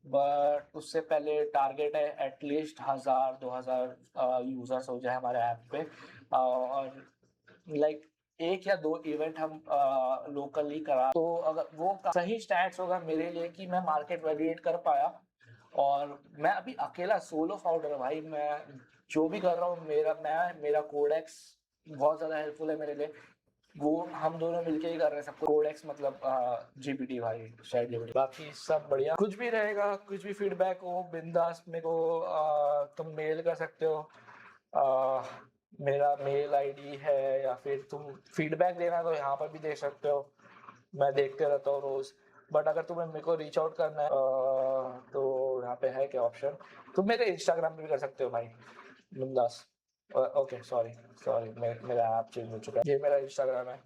बट उससे पहले टारगेट है एटलीस्ट 1000-2000 यूजर्स हो जाए हमारे ऐप पे, और लाइक एक या दो इवेंट हम लोकली करा, तो अगर वो सही स्टैट्स होगा मेरे लिए कि मैं मार्केट वैलिडेट कर पाया। और मैं अभी अकेला सोलो फाउंडर भाई, मैं जो भी कर रहा हूँ मेरा कोडेक्स बहुत ज्यादा हेल्पफुल है मेरे लिए। वो हम दोनों मिलके ही कर रहे हैं सब। कोडेक्स मतलब जीपीटी भाई, शायद जीपीटी। बाकी सब बढ़िया, कुछ भी रहेगा, कुछ भी फीडबैक हो बिंदास मेरे को तुम मेल कर सकते हो। मेरा मेल आईडी है, या फिर तुम फीडबैक देना तो यहाँ पर भी दे सकते हो, मैं देखते रहता हूँ रोज। बट अगर तुम्हें मेरे को रीच आउट करना है तो यहाँ पे है क्या ऑप्शन, तुम मेरे इंस्टाग्राम पे भी कर सकते हो भाई, बिंदास। ओके सॉरी सॉरी, मेरा ऐप चेंज हो चुका है, ये मेरा इंस्टाग्राम है।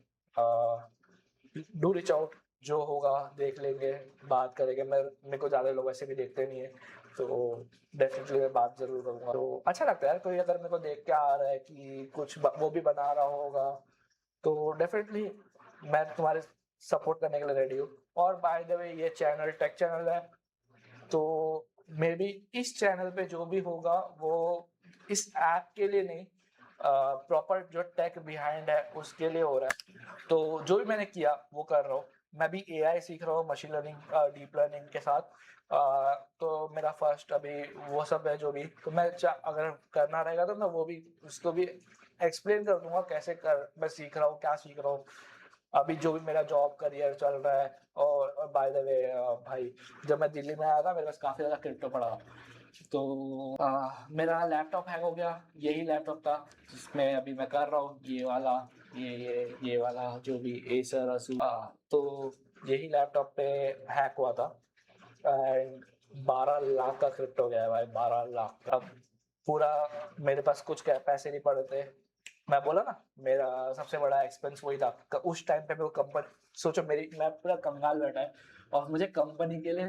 डू रीच आउट, जो होगा देख लेंगे, बात करेंगे। मेरे को ज्यादा लोग ऐसे भी देखते नहीं है, तो डेफिनेटली मैं बात जरूर करूंगा। तो अच्छा लगता है यार, कोई अगर मेरे को देख के आ रहा है कि कुछ वो भी बना रहा होगा, तो डेफिनेटली मैं तुम्हारे सपोर्ट करने के लिए रेडी हूँ। और बाय द वे ये चैनल टेक चैनल है, तो मे बी इस चैनल पे जो भी होगा वो इस ऐप के लिए नहीं, प्रॉपर जो टेक बिहाइंड है उसके लिए हो रहा है। तो जो भी मैंने किया वो कर रहा हूँ। मैं भी एआई सीख रहा हूँ, मशीन लर्निंग, डीप लर्निंग के साथ। तो मेरा फर्स्ट अभी वो सब है जो भी, तो मैं अगर करना रहेगा तो मैं वो भी उसको भी एक्सप्लेन कर दूंगा कैसे कर मैं सीख रहा हूँ, क्या सीख रहा हूँ अभी, जो भी मेरा जॉब करियर चल रहा है। और बाय द वे भाई, जब मैं दिल्ली में आया था मेरे पास काफी ज्यादा क्रिप्टो पड़ा, तो मेरा लैपटॉप हैक हो गया। यही लैपटॉप था जिसमें अभी मैं कर रहा हूँ ये वाला, ये वाला जो भी एसर असूस, तो यही लैपटॉप पे हैक हुआ था। एंड 12 लाख का क्रिप्टो गया है भाई, 12 लाख। अब पूरा मेरे पास कुछ पैसे नहीं पड़े थे। मैं बोला ना, मेरा सबसे बड़ा एक्सपेंस वही था उस टाइम पे। मेरे को कंपनी, सोचो मेरी, मैं पूरा कंगाल बैठा है और मुझे कंपनी के लिए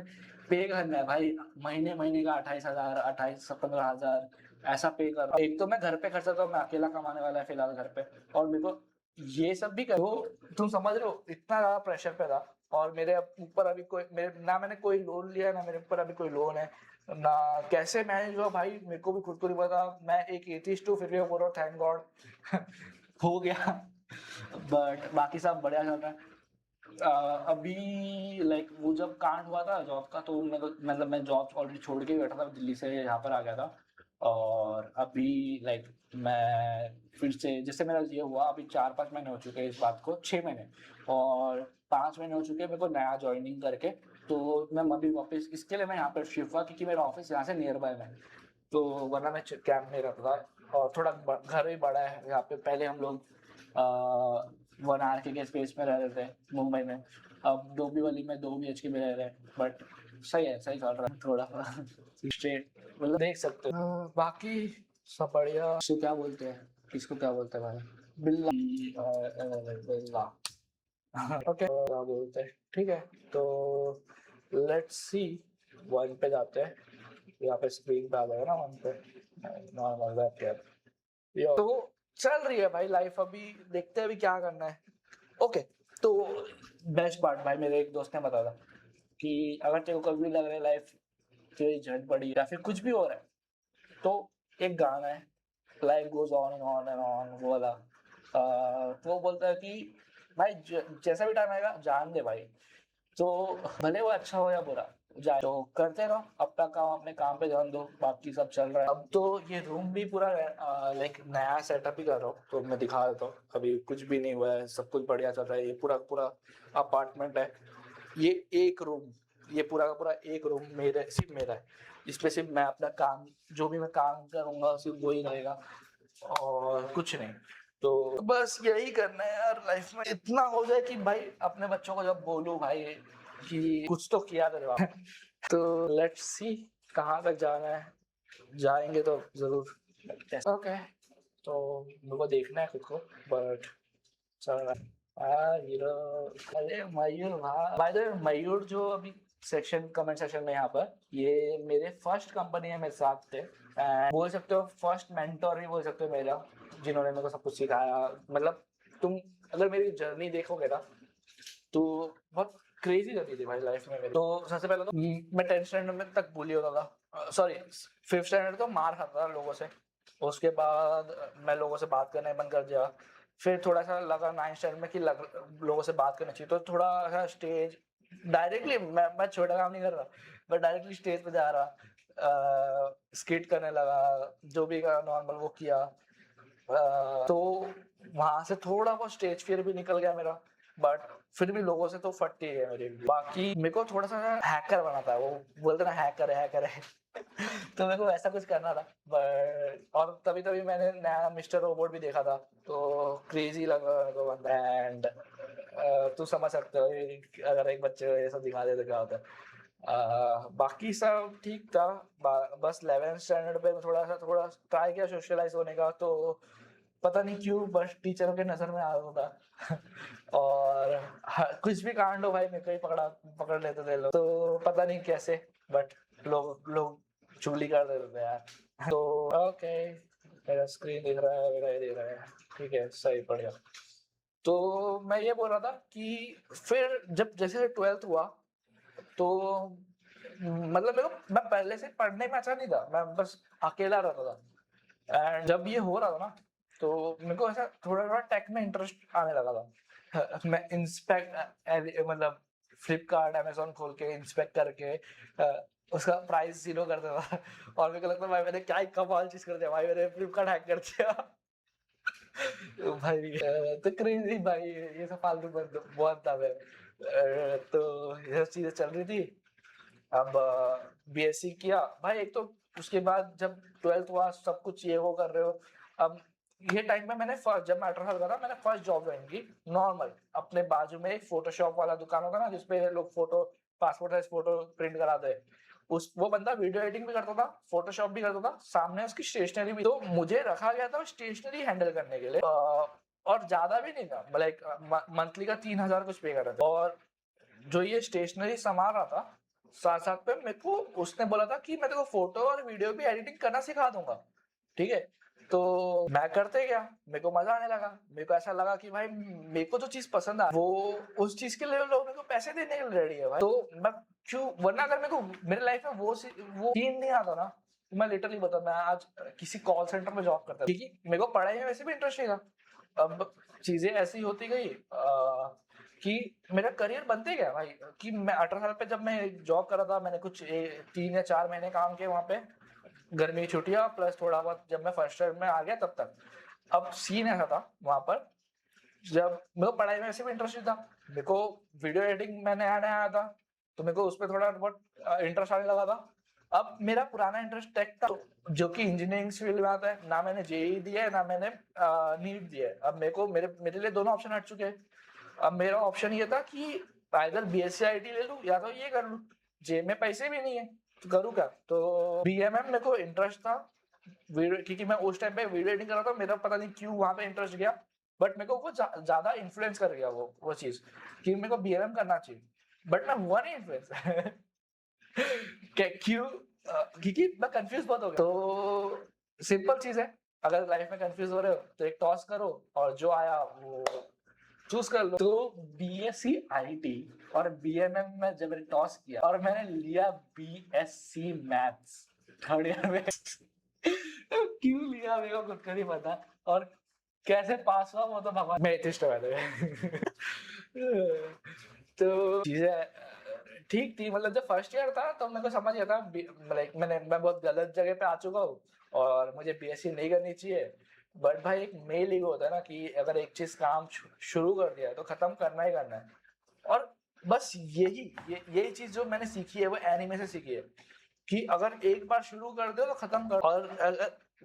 पे करना है भाई, महीने महीने का 28,000, 15,000 ऐसा पे कर रहा हूँ। एक तो मैं घर पे खर्चा, तो मैं अकेला कमाने वाला है फिलहाल घर पे, और मेरे को ये सब भी कर, तो तुम समझ रहे हो इतना ज्यादा प्रेशर पे था। और मेरे ऊपर अभी कोई ना मैंने कोई लोन लिया, ना मेरे ऊपर अभी कोई लोन है ना। कैसे मैनेज हुआ भाई मेरे को भी खुद को नहीं पता। मैं एक एथिस्ट हूँ फिर भी बोल रहा हूँ थैंक गॉड हो गया। बट बाकी सब बढ़िया चल रहा है। अभी लाइक वो जब कांड हुआ था जॉब का, तो मतलब मैं जॉब ऑलरेडी छोड़ के बैठा था, दिल्ली से यहाँ पर आ गया था। और अभी लाइक मैं फिर से, जैसे मेरा ये हुआ, अभी 4-5 महीने हो चुके हैं इस बात को, 6 महीने और 5 महीने हो चुके हैं मेरे को नया ज्वाइनिंग करके। तो मैं अभी वापस इसके लिए मैं यहाँ पर शिफ्ट हुआ, क्योंकि मेरा ऑफिस यहाँ से नियर बाय में, तो वरना मैं कैंप में रहता था। और थोड़ा घर भी बड़ा है यहाँ पे, पहले हम लोग 1 आर के स्पेस में रह रहे थे मुंबई में, अब डोंबिवली में 2 BHK में रह रहे हैं। बट सही है, सही चल रहा है थोड़ा स्ट्रेट, मतलब देख सकते हो। बाकी सब बढ़िया। इसको क्या बोलते हैं, इसको क्या बोलते हैं भाई, बिल्ला ओके क्या बोलते हैं, ठीक है। तो लेट्स सी, 1 पे जाते हैं। यहाँ पे स्क्रीन पे आ जाएगा ना 1 पे, नॉर्मल वेब कैप। तो चल रही है भाई लाइफ, अभी देखते हैं अभी क्या करना है। ओके, तो बेस्ट पार्ट भाई, मेरे एक दोस्त ने बताया था कि अगर तेरे को कभी लग रहा है लाइफ तेरी झट पड़ी या फिर कुछ भी हो रहा है, तो एक गाना है, life goes on and on and on, वो वाला। तो वो बोलता है कि भाई जैसा भी टाइम आएगा जान दे भाई, तो भले वो अच्छा हो या बुरा जाए, तो करते रहो अपना काम, अपने काम पे ध्यान दो, बाकी सब चल रहा है। अब तो ये रूम भी पूरा लाइक नया सेटअप ही कर रहा हूँ, तो मैं दिखा देता हूँ। अभी कुछ भी नहीं हुआ है, सब कुछ बढ़िया चल रहा है। ये पूरा पूरा अपार्टमेंट है, ये एक रूम, ये पूरा का पूरा एक रूम मेरे सिर्फ मेरा है, जिसपे सिर्फ मैं अपना काम, जो भी मैं काम करूंगा सिर्फ वही रहेगा और कुछ नहीं। तो बस यही करना है यार लाइफ में, इतना हो जाए कि भाई अपने बच्चों को जब बोलूं भाई कि कुछ तो किया तेरे बाप तो लेट्स सी कहाँ तक जाना है, जाएंगे तो जरूर। ओके, तो मेरे को देखना है खुद को, बट चल रहा है। अरे मयूर भाई, बाय द वे मयूर जो अभी सेक्शन, कमेंट सेक्शन में यहाँ पर, ये मेरे फर्स्ट कंपनी है, मेरे साथ थे। बोल सकते हो फर्स्ट मेंटोर ही बोल सकते हो मेरा, जिन्होंने मेरे को सब कुछ सिखाया। मतलब तुम अगर मेरी जर्नी देखोगे ना, तो बहुत क्रेजी जर्नी थी भाई लाइफ में मेरी। तो सबसे पहले तो मैं 10th स्टैंडर्ड में तक bully होता था, सॉरी 5th स्टैंडर्ड तो मार खाता था लोगों से। उसके बाद मैं लोगों से बात करना बंद कर दिया। फिर थोड़ा सा लगा 9th स्टैंडर्ड में कि लोगों से बात करनी चाहिए, तो थोड़ा सा स्टेज डायरेक्टली मैं छोटा काम नहीं कर रहा, बट डायरेक्टली स्टेज पे जा रहा, स्किट करने लगा, जो भी नॉर्मल वो किया। तो वहां से थोड़ा बहुत स्टेज फियर भी निकल गया मेरा, बट फिर भी लोगों से तो फटती है मेरी। बाकी मेरे को थोड़ा सा हैकर बना था, वो बोलते ना हैकर है तो मेरे को ऐसा कुछ करना था, बट और तभी तभी मैंने नया मिस्टर रोबोट भी देखा था, तो क्रेजी लगा मेरे को बंदा। एंड तू समझ सकते हो अगर एक बच्चे को ये सब दिखा दे तो क्या होता है। बाकी सब ठीक था, बस 11th स्टैंडर्ड पे थोड़ा ट्राई किया सोशलाइज होने का, तो पता नहीं क्यों बस टीचरों के नजर में आ रहा था और कुछ भी कांड हो भाई मेरे को ही पकड़ लेते थे लोग, तो पता नहीं कैसे, बट लोग चुगली कर देते थे यार। तो ओके, मेरा स्क्रीन दिख रहा है, मेरा ये दिख रहा है, ठीक है सही बढ़िया। तो मैं ये बोल रहा था कि फिर जब जैसे 12th हुआ, तो मतलब मेरे को, मैं पहले से पढ़ने में अच्छा नहीं था, मैं बस अकेला रहता था। एंड जब ये हो रहा था ना, तो मेरे को ऐसा थोड़ा थोड़ा टेक में इंटरेस्ट आने लगा था। मैं इंस्पेक्ट मतलब फ्लिपकार्ट अमेजोन खोल के इंस्पेक्ट करके उसका प्राइस जीरो कर देता था और मेरे को लगता भाई मैंने क्या ही कमाल चीज कर दिया भाई, मैंने फ्लिपकार्ट हैक कर दिया भाई तो क्रेजी भाई, ये सब फालतू बहुत था मैं। तो ये सब चीजें चल रही थी। अब बीएससी किया भाई, एक तो उसके बाद जब 12th हुआ सब कुछ ये वो कर रहे हो। अब ये टाइम में मैंने जब मैं 18 साल का था, मैंने फर्स्ट जॉब ज्वाइन की नॉर्मल अपने बाजू में एक फोटोशॉप वाला दुकान होता ना, जिसपे लोग photo passport size photo print कराते हैं। वो बंदा वीडियो एडिटिंग भी करता था, फोटोशॉप भी करता था, सामने उसकी स्टेशनरी भी, तो मुझे रखा गया था स्टेशनरी हैंडल करने के लिए। और ज्यादा भी नहीं था, मतलब मंथली का 3000 कुछ पे कर रहा था। और जो ये स्टेशनरी संभाल रहा था साथ साथ पे, मेरे को उसने बोला था कि मैं तेरे को फोटो और वीडियो भी एडिटिंग करना सिखा दूंगा, ठीक है। तो मैं करते गया, मेरे को मजा आने लगा, मेरे को ऐसा लगा कि भाई मेरे को जो चीज पसंद आ वो उस चीज के लिए लोग मेरे को पैसे देने के लिए रेडी है भाई, तो मैं क्यों, वरना अगर मेरे को मेरे लाइफ में वो सीन नहीं आता ना, मैं लिटरली बता, मैं आज किसी कॉल सेंटर में जॉब करता, क्योंकि मेरे को पढ़ाई में वैसे भी इंटरेस्ट नहीं था। अब चीजें ऐसी होती गई कि मेरा करियर बनते गया भाई, कि मैं 18 साल पे जब मैं जॉब कर रहा था, मैंने कुछ 3 या 4 महीने काम किए वहां पे, गर्मी की छुट्टियां प्लस थोड़ा बहुत जब मैं फर्स्ट ईयर में आ गया तब तक। अब सीन ऐसा था वहां पर, जब मेरे को पढ़ाई में वैसे भी इंटरेस्ट था, मेरे को वीडियो एडिटिंग में नया नया आया था, तो मेरे को उस पर थोड़ा बहुत इंटरेस्ट आने लगा था। अब मेरा पुराना इंटरेस्ट टेक था, जो कि इंजीनियरिंग फील्ड में आता है, ना मैंने जेई दिया है ना मैंने नीट दिया है। अब मेरे को मेरे लिए दोनों ऑप्शन हट चुके हैं। अब मेरा ऑप्शन ये था कि आइदर बीएससी आईटी ले लूं या तो ये कर लूं, जेब में पैसे भी नहीं है तो करूँ क्या। तो बीएमएम मेरे को इंटरेस्ट था, क्योंकि मैं उस टाइम पे वीडियो एडिटिंग कर रहा था, मेरा पता नहीं क्यों वहां पे इंटरेस्ट गया, बट मेरे को वो ज्यादा इन्फ्लुएंस कर गया वो चीज कि मेरे को बीएमएम करना चाहिए, बट मैं हुआ नहीं इन्फ्लुएंस क्यों, क्योंकि मैं कंफ्यूज बहुत हो गया। तो सिंपल चीज है, अगर लाइफ में कंफ्यूज हो रहे हो तो एक टॉस करो और जो आया वो चूज कर लो। तो बीएससी आईटी और बीएमएम में जब मैंने टॉस किया और मैंने लिया बीएससी मैथ्स थर्ड ईयर में तो क्यों लिया मेरे को खुद को नहीं पता, और कैसे पास हुआ वो तो भगवान, मैं एथिस्ट तो चीजें ठीक थी, मतलब जब फर्स्ट ईयर था तो मेरे को समझ गया था मैं बहुत गलत जगह पे आ चुका हूँ और मुझे बीएससी नहीं करनी चाहिए। बट भाई एक मेल ईगो होता है ना कि अगर एक चीज काम शुरू कर दिया है तो खत्म करना ही करना है। और बस यही चीज जो मैंने सीखी है वो एनीमे से सीखी है, कि अगर एक बार शुरू कर दो तो खत्म कर। और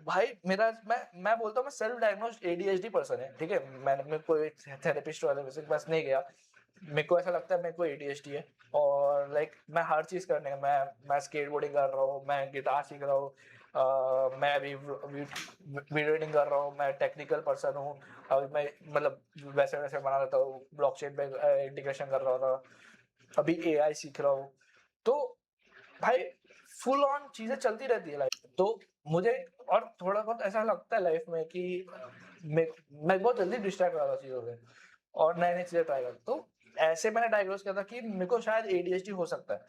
भाई मैं बोलता हूँ मैं सेल्फ डायग्नोस्ड एडीएचडी पर्सन है, ठीक है। मैं कोई थेरेपिस्ट वाले के पास नहीं गया, मेरे को ऐसा लगता है मेरे को एडीएचडी है। और लाइक मैं हर चीज करने का, मैं स्केटबोर्डिंग कर रहा हूँ, मैं गिटार सीख रहा हूँ, मैं अभी वीडियो एडिटिंग कर रहा हूँ, मैं टेक्निकल पर्सन हूँ। अभी मैं मतलब वैसे वैसे बना लेता हूँ, ब्लॉकचेन पे इंटीग्रेशन कर रहा था, अभी एआई सीख रहा हूँ। तो भाई फुल ऑन चीजें चलती रहती है लाइफ। तो मुझे और थोड़ा बहुत ऐसा लगता है लाइफ में कि मैं बहुत जल्दी डिस्ट्रैक्ट हो रहा था चीजों से और नई नई चीजें ट्राई करता। तो ऐसे मैंने डायग्नोस किया था कि मेरे को शायद एडीएचडी हो सकता है,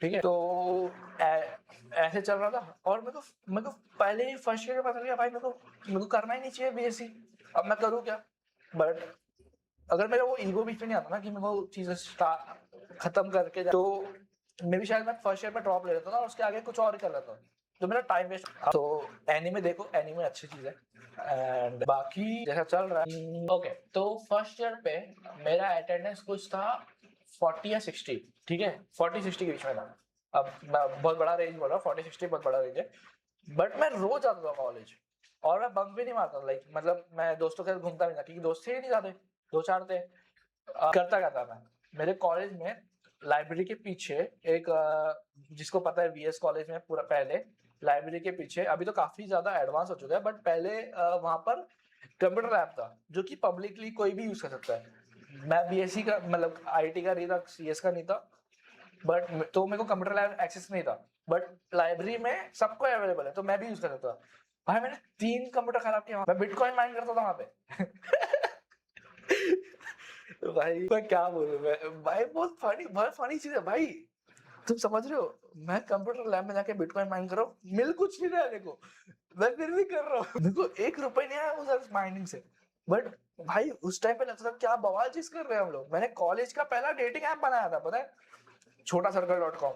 ठीक है। तो ऐसे चल रहा था और मेरे को पहले ही फर्स्ट ईयर में पता लगा भाई मेरे को करना ही नहीं चाहिए बीएससी। अब मैं करूँ क्या, बट अगर मेरा वो ईगो बीच में नहीं आता ना कि मैं वो चीजें खत्म करके तो मे भी शायद मैं फर्स्ट ईयर में ड्रॉप ले लेता ना, उसके आगे कुछ और कर लेता, तो मेरा टाइम वेस्ट। तो एनीमे देखो, एनीमे अच्छी चीज है। एंड बाकी जैसा चल रहा है ओके। तो फर्स्ट ईयर पे मेरा अटेंडेंस कुछ था 40 या 60, ठीक है, 40-60 के बीच में था। अब मैं बहुत बड़ा रेंज बोल रहा हूँ, 40-60 बहुत बड़ा रेंज है। बट मैं रोज जाता था कॉलेज, और मैं बंक भी नहीं मारता, लाइक मतलब मैं दोस्तों के साथ घूमता नहीं था, क्योंकि दोस्त ही नहीं जाते, 2-4 थे। करता क्या था मैं, मेरे कॉलेज में लाइब्रेरी के पीछे एक जिसको पता है वीएस कॉलेज में पूरा पहले लाइब्रेरी के पीछे, अभी तो काफी ज्यादा एडवांस हो चुका है, बट पहले वहां पर कंप्यूटर लैब था जो कि पब्लिकली कोई भी यूज कर सकता है। मैं बीएससी का मतलब आईटी का नहीं था, सीएस का नहीं था, बट तो मेरे को कंप्यूटर लैब एक्सेस नहीं था, बट लाइब्रेरी में सबको अवेलेबल है, तो मैं भी यूज कर सकता था। भाई मैंने 3 कंप्यूटर खराब किया, मैं बिटकॉइन माइन करता था वहां पे। भाई मैं क्या बोलूं, मैं भाई बहुत फनी चीज है भाई। तुम समझ रहे हो, मैं कंप्यूटर लैब में जाके बिटकॉइन माइन कर रहा हूँ, मिल कुछ नहीं रहा है मेरे को, मैं फिर भी कर रहा हूँ। मेरे को 1 रुपए नहीं आया उस माइनिंग से, बट भाई उस टाइम पे लगता था क्या बवाल चीज कर रहे हैं हम लोग। मैंने कॉलेज का पहला डेटिंग ऐप बनाया था, पता है, छोटा सर्कल .com।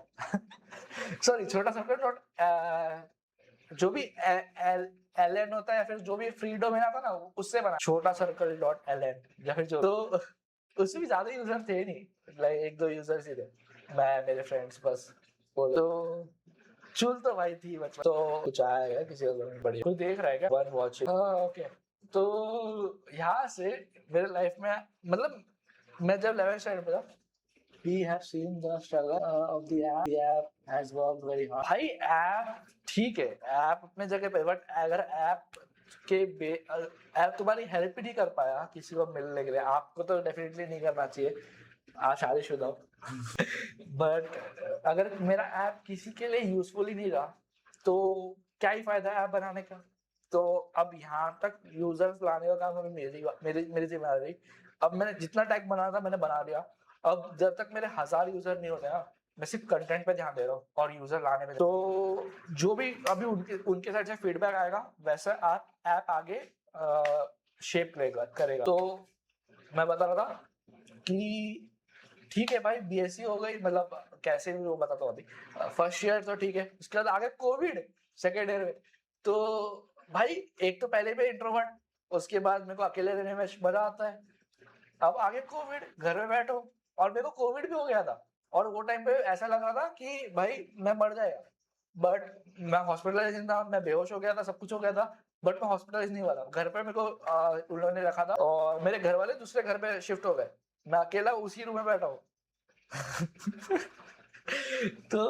सॉरी, छोटा सर्कल जो भी LN होता है, या फिर जो भी फ्री डोमेन आता ना, उससे बना छोटा सर्कल .ln, या फिर जो, तो उसमें भी ज्यादा यूजर थे नहीं, लाइक 1-2 यूजर्स ही थे, मैं मेरे फ्रेंड्स बस। तो चुल तो भाई थी बचपन। तो कुछ आया किसी का बढ़िया कोई देख रहा है क्या, वन वॉचिंग, ओके। तो यहाँ से मेरे लाइफ में मतलब मैं जब 11th स्टैंडर्ड में था, we have seen the struggle of the app. The app has worked very hard. भाई ऐप ठीक है, ऐप अपने जगह पे, बट अगर ऐप ऐप तुम्हारी हेल्प ही नहीं कर पाया किसी को मिलने के लिए, आपको तो डेफिनेटली नहीं करना चाहिए, आप शादीशुदा हो। बट अगर मेरा ऐप किसी के लिए यूजफुल ही नहीं रहा, तो क्या ही फायदा है ऐप बनाने का। तो अब यहाँ तक यूजर्स लाने का काम अभी मेरी जिम्मेदारी। अब मैंने जितना टैग बनाना था मैंने बना दिया। अब जब तक मेरे 1000 यूजर नहीं होते ना, मैं सिर्फ कंटेंट पे ध्यान दे रहा हूँ और यूजर लाने में। तो जो भी अभी उनके साइड से फीडबैक आएगा, वैसा ऐप आगे शेप करेगा। तो मैं बता रहा था कि ठीक है भाई, बीएससी हो गई, मतलब कैसे भी वो बताता हूँ अभी। फर्स्ट ईयर तो ठीक है, उसके बाद आगे कोविड सेकेंड ईयर में। तो भाई एक तो पहले भी इंट्रोवर्ट, उसके बाद मेरे को अकेले रहने में मजा आता है, अब आगे कोविड, घर में बैठो, और मेरे को कोविड भी हो गया था, और वो टाइम पे ऐसा लग रहा था कि भाई मैं मर जाएगा, बट मैं हॉस्पिटलाइज था, मैं बेहोश हो गया था, सब कुछ हो गया था, बट मैं हॉस्पिटलाइज नहीं हुआ था। घर पे मेरे को उन्होंने रखा था, और मेरे घर वाले दूसरे घर पे शिफ्ट हो गए, मैं अकेला उसी रूम में बैठा हूँ। तो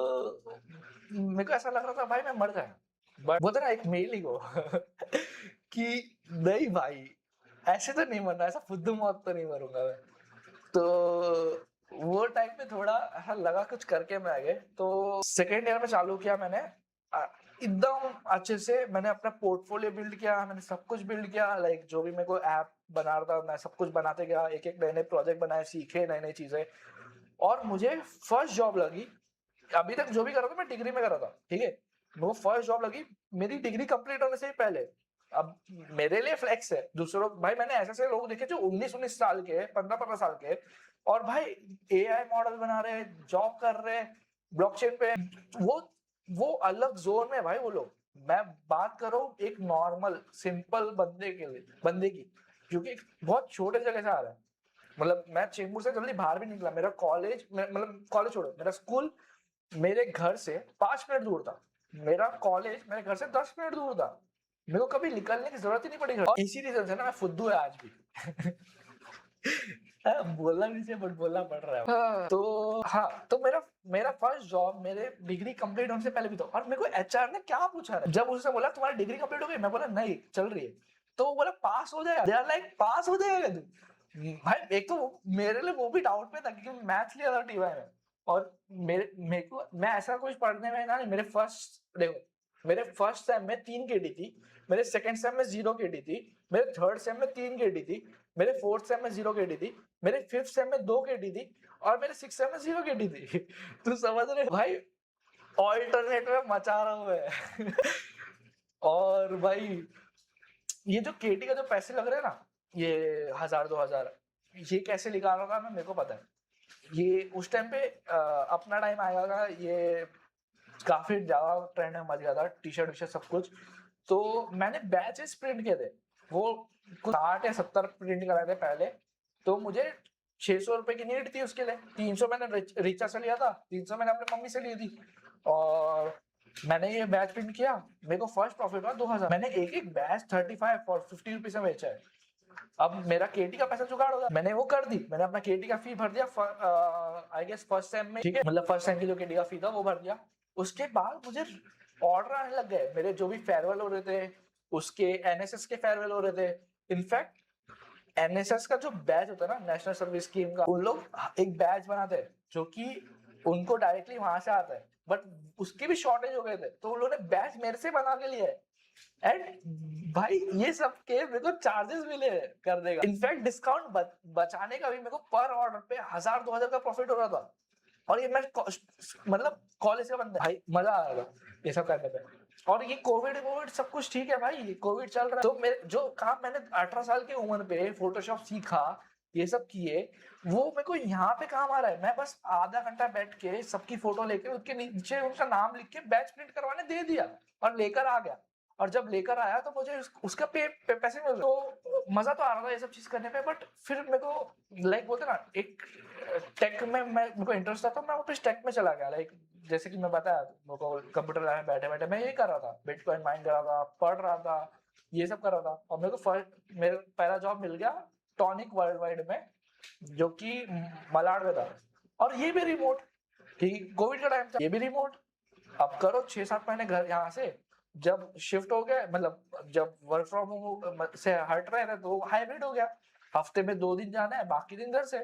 मेरे को ऐसा लग रहा था भाई मैं मर जाएगा, बट वो तो ना एक मेल ही को कि नहीं भाई ऐसे तो नहीं मरना, ऐसा फुद्दू मौत तो नहीं मरूंगा मैं। तो वो टाइम पे थोड़ा ऐसा लगा कुछ करके मैं आ गए। तो सेकेंड ईयर में चालू किया मैंने, एकदम अच्छे से मैंने अपना पोर्टफोलियो बिल्ड किया, मैंने सब कुछ बिल्ड किया, लाइक जो भी मेरे को ऐप बना रहा था मैं सब कुछ बनाते गया, एक एक नए नए प्रोजेक्ट बनाए, सीखे नई नई चीजें, और मुझे फर्स्ट जॉब लगी। अभी तक जो भी कर रहा था मैं डिग्री में कर रहा था, ठीक है, वो फर्स्ट जॉब लगी मेरी डिग्री कंप्लीट होने से ही पहले। अब मेरे लिए फ्लेक्स है, दूसरों भाई मैंने ऐसे लोग देखे जो 19-19 साल के, 15-15 साल के, और भाई एआई मॉडल बना रहे, जॉब कर रहे, ब्लॉकचेन पे, वो अलग जोन में भाई वो लोग। मैं बात कर रहा हूँ एक नॉर्मल सिंपल बंदे की, क्योंकि बहुत छोटे जगह से आ रहा है। मतलब मैं चेंबूर से जल्दी बाहर भी निकला, मेरा कॉलेज मतलब कॉलेज छोड़ो, मेरा स्कूल मेरे घर से 5 मिनट दूर था, मेरा कॉलेज मेरे घर से 10 मिनट दूर था, मेरे को कभी निकलने की जरूरत ही नहीं पड़ी। और इसी रीजन से ना मैं फुद्दू है आज भी। बोलना नहीं चाहिए बट बोलना पड़ रहा है। तो मेरा मेरा फर्स्ट जॉब मेरे डिग्री कंप्लीट होने से पहले भी था, और मेरे को एचआर ने क्या पूछा, जब उसने बोला तुम्हारी डिग्री कंप्लीट हो गई, मैं बोला नहीं चल रही है, तो वो बोला पास हो जाएगा, दे आर लाइक पास हो जाएगा तू। भाई एक तो मेरे लिए वो भी डाउट में था, क्योंकि मैथ्स लिया था टीवाई में, और मेरे को मैं ऐसा कुछ पढ़ने में ना नहीं, मेरे फर्स्ट सेम में 3 केटी थी, मेरे सेकंड सेम में 0 केटी थी, मेरे थर्ड सेम में 3 केटी थी, मेरे फोर्थ सेम में 0 केटी थी, मेरे फिफ्थ सेम में 2 केटी थी, और मेरे सिक्स सेम में 0 केटी थी। तू समझ रहे भाई, ऑल्टरनेट में मचा रहा हूं मैं। और भाई ये जो केटी का जो पैसे लग रहे हैं ना, ये 1000-2000 ये कैसे निकाल रहा था मैं, मेरे को पता है। ये उस टाइम पे अपना टाइम आएगा, ये काफी ज्यादा ट्रेंड में मच गया था, टी शर्ट सब कुछ। तो मैंने बैचेस प्रिंट किए थे, वो 60 या 70 प्रिंट कराए थे पहले। तो मुझे 600 रुपए की नीड थी उसके लिए, 300 मैंने रीचा से लिया था, 300 मैंने अपनी मम्मी से ली थी। और मैंने ये बैच प्रिंट किया, मेरे को फर्स्ट प्रॉफिट हुआ 2000। मैंने एक एक बैच 35 और 50 रुपीज में बेचा है। अब मेरा केटी का पैसा जुगाड़ होगा, मैंने वो कर दी, मैंने अपना केटी का फी भर दिया आई गेस फर्स्ट सेम में, ठीक है, मतलब फर्स्ट सेम की जो केटी का फी था वो भर दिया। उसके बाद मुझे ऑर्डर आने लग गए, मेरे जो भी फेयरवेल हो रहे थे, उसके एनएसएस के फेयरवेल हो रहे थे। इनफैक्ट एनएसएस का जो बैच होता है ना, नेशनल सर्विस स्कीम का, उन लोग एक बैच बनाते हैं जो कि उनको डायरेक्टली वहां से आता है, बट उसकी भी शॉर्टेज हो गए थे, तो उन लोगों ने बैच मेरे से बना के लिया है। एंड भाई ये सब के मेरे को चार्जेस मिले कर देगा, इनफैक्ट डिस्काउंट बचाने का भी मेरे को पर ऑर्डर पे 1000-2000 का प्रॉफिट हो रहा था। और ये मैं मतलब कॉलेज का बंदा, भाई मजा आ रहा था ये सब करने पे। और ये कोविड सब कुछ ठीक है भाई, कोविड चल रहा है, तो मेरे जो काम मैंने 18 साल की उम्र पे फोटोशॉप सीखा, ये सब किए, वो मेरे को यहाँ पे काम आ रहा है। मैं बस आधा घंटा बैठ के सबकी फोटो लेके उसके नीचे उनका नाम लिख के बैच प्रिंट करवाने दे दिया और लेकर आ गया। और जब लेकर आया तो मुझे उसका पैसे मिल रहे, तो मजा तो आ रहा था ये सब चीज करने पे। बट फिर मेरे को लाइक बोलते ना, एक टेक में मेरे को इंटरेस्ट था, तो मैं वापस टेक में चला गया। लाइक जैसे कि मैं बताया, मेरे को कंप्यूटर लैब में बैठे बैठे मैं ये कर रहा था, बिटकॉइन माइन कर रहा था, पढ़ रहा था, ये सब कर रहा था। और मेरे को फर्स्ट मेरा पहला जॉब मिल गया टॉनिक वर्ल्ड वाइड में, जो कि मलाड में था। और ये भी रिमोट, कि कोविड का टाइम था, ये भी रिमोट। अब करो 6-7 महीने घर यहाँ से, जब शिफ्ट हो गया, मतलब जब वर्क फ्रॉम होम से हट रहे थे तो हाइब्रिड हो गया, हफ्ते में 2 दिन जाना है, बाकी दिन घर से।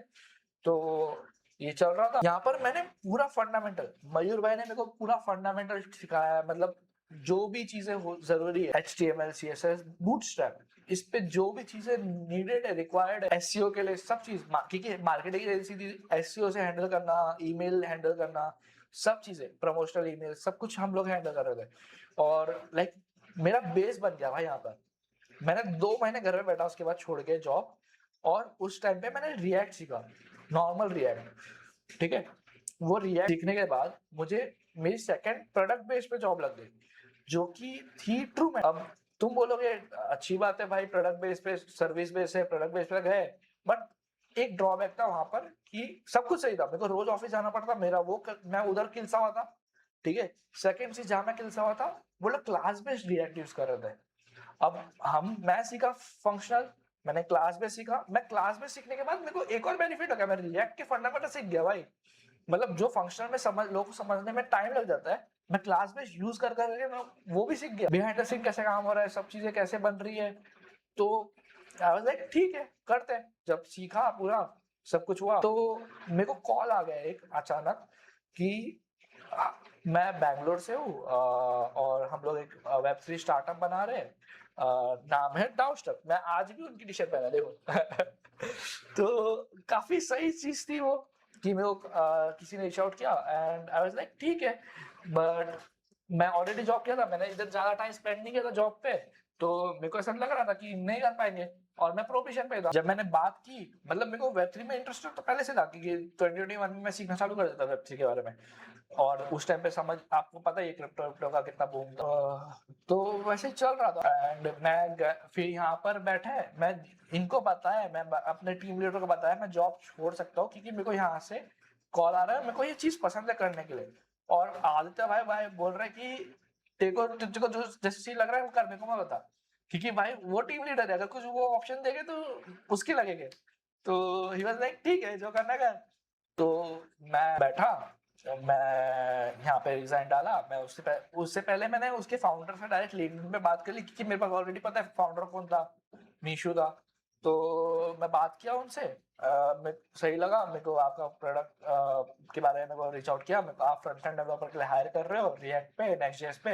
तो ये चल रहा था। यहाँ पर मैंने पूरा फंडामेंटल, मयूर भाई ने मेरे को पूरा फंडामेंटल सिखाया है, मतलब जो भी चीजें जरूरी है, HTML CSS बूटस्ट्रैप, इस पे जो भी चीजें नीडेड है, रिक्वायर्ड है SEO के लिए, सब चीज, क्योंकि मार्केटिंग एजेंसी SEO से हैंडल करना, ईमेल हैंडल करना, सब चीजें, प्रमोशनल ईमेल, सब कुछ हम लोग हैंडल कर रहे थे। और लाइक मेरा बेस बन गया भाई यहाँ पर। मैंने 2 महीने घर में बैठा, उसके बाद छोड़ के जॉब, और उस टाइम पे मैंने रिएक्ट सीखा, नॉर्मल रिएक्ट, ठीक है। वो रिएक्ट सीखने के बाद मुझे मेरी सेकंड प्रोडक्ट बेस पे जॉब लग गई, जो कि थी ट्रू में। अब तुम बोलोगे अच्छी बात है भाई, प्रोडक्ट बेस पे, सर्विस बेस है, प्रोडक्ट बेस पे गए, बट एक ड्रॉबैक था वहां पर कि सब कुछ सही था, मेरे को रोज ऑफिस जाना पड़ता, मेरा मैं उधर किलसा हुआ था, ठीक है। सेकंड चीज जहां मैं किलसा हुआ था, वो लोग क्लास बेस्ड रिएक्ट यूज कर रहे थे। अब मैं सीखा फंक्शनल, मैंने क्लास बेस सीखा, मैं क्लास बेस सीखने के बाद मेरे को एक और बेनिफिट हो गया, मैं रिएक्ट के फंडामेंटल सीख गया भाई। मतलब जो फंक्शनल में लोगों को समझने में टाइम लग जाता है, मैं क्लास बेस यूज कर करके मैं वो भी सीख गया, बिहाइंड द सीन कैसे काम हो रहा है, सब चीजें कैसे बन रही है। तो आई वाज लाइक ठीक है करते हैं। जब सीखा पूरा सब कुछ हुआ, तो मेरे को कॉल आ गया एक अचानक कि मैं बैंगलोर से हूँ, और हम लोग एक वेब3 स्टार्टअप बना रहे हैं, नाम है डाउस्टअप। मैं आज भी उनकी टी शर्ट पहना, देखो। तो काफी सही चीज थी वो, कि मेरे को किसी ने रीच आउट किया, एंड आई वाज लाइक ठीक है। बट मैं ऑलरेडी जॉब किया था, मैंने इधर ज्यादा टाइम स्पेंड नहीं किया था जॉब पे, तो मेरे को ऐसा लग रहा था कि नहीं कर पाएंगे, और मैं प्रोफेशन पे था। जब मैंने बात की, मतलब मेरे को वेब3 में इंटरेस्ट तो पहले से था, क्योंकि 2021 में मैं सीखना चालू कर देता वेब3 के बारे में। और उस टाइम पे समझ, आपको पता ही है क्रिप्टो का कितना बूम था, तो वैसे ही चल रहा था। एंड मैं फिर यहाँ पर बैठे, मैं इनको बताया, मैं अपने टीम लीडर को बताया मैं जॉब छोड़ सकता हूँ, क्योंकि मेरे को यहाँ से कॉल आ रहा है, मेरे को ये चीज पसंद है करने के लिए। और आदित्य भाई बोल रहे कि तुझको जो जैसे चीज लग रहा है वो कर, मेरे को मैं बता, क्योंकि भाई वो टीम लीडर है, अगर कुछ वो ऑप्शन देंगे तो उसके लगेंगे। तो ही वाज लाइक ठीक है जो करना कर। तो मैं बैठा, मैं यहाँ पे रिजाइन डाला। मैं उससे पहले मैंने उसके फाउंडर से डायरेक्ट लिंक्डइन पे बात कर ली, क्योंकि मेरे पास ऑलरेडी पता है फाउंडर कौन था, मीशू था। तो मैं बात किया उनसे, सही लगा मेरे को आपका प्रोडक्ट के बारे में, मेरे को रीच आउट किया, आप फ्रंट एंड डेवलपर के लिए हायर कर रहे हो रिएक्ट पे, नेक्स्ट.जेएस पे।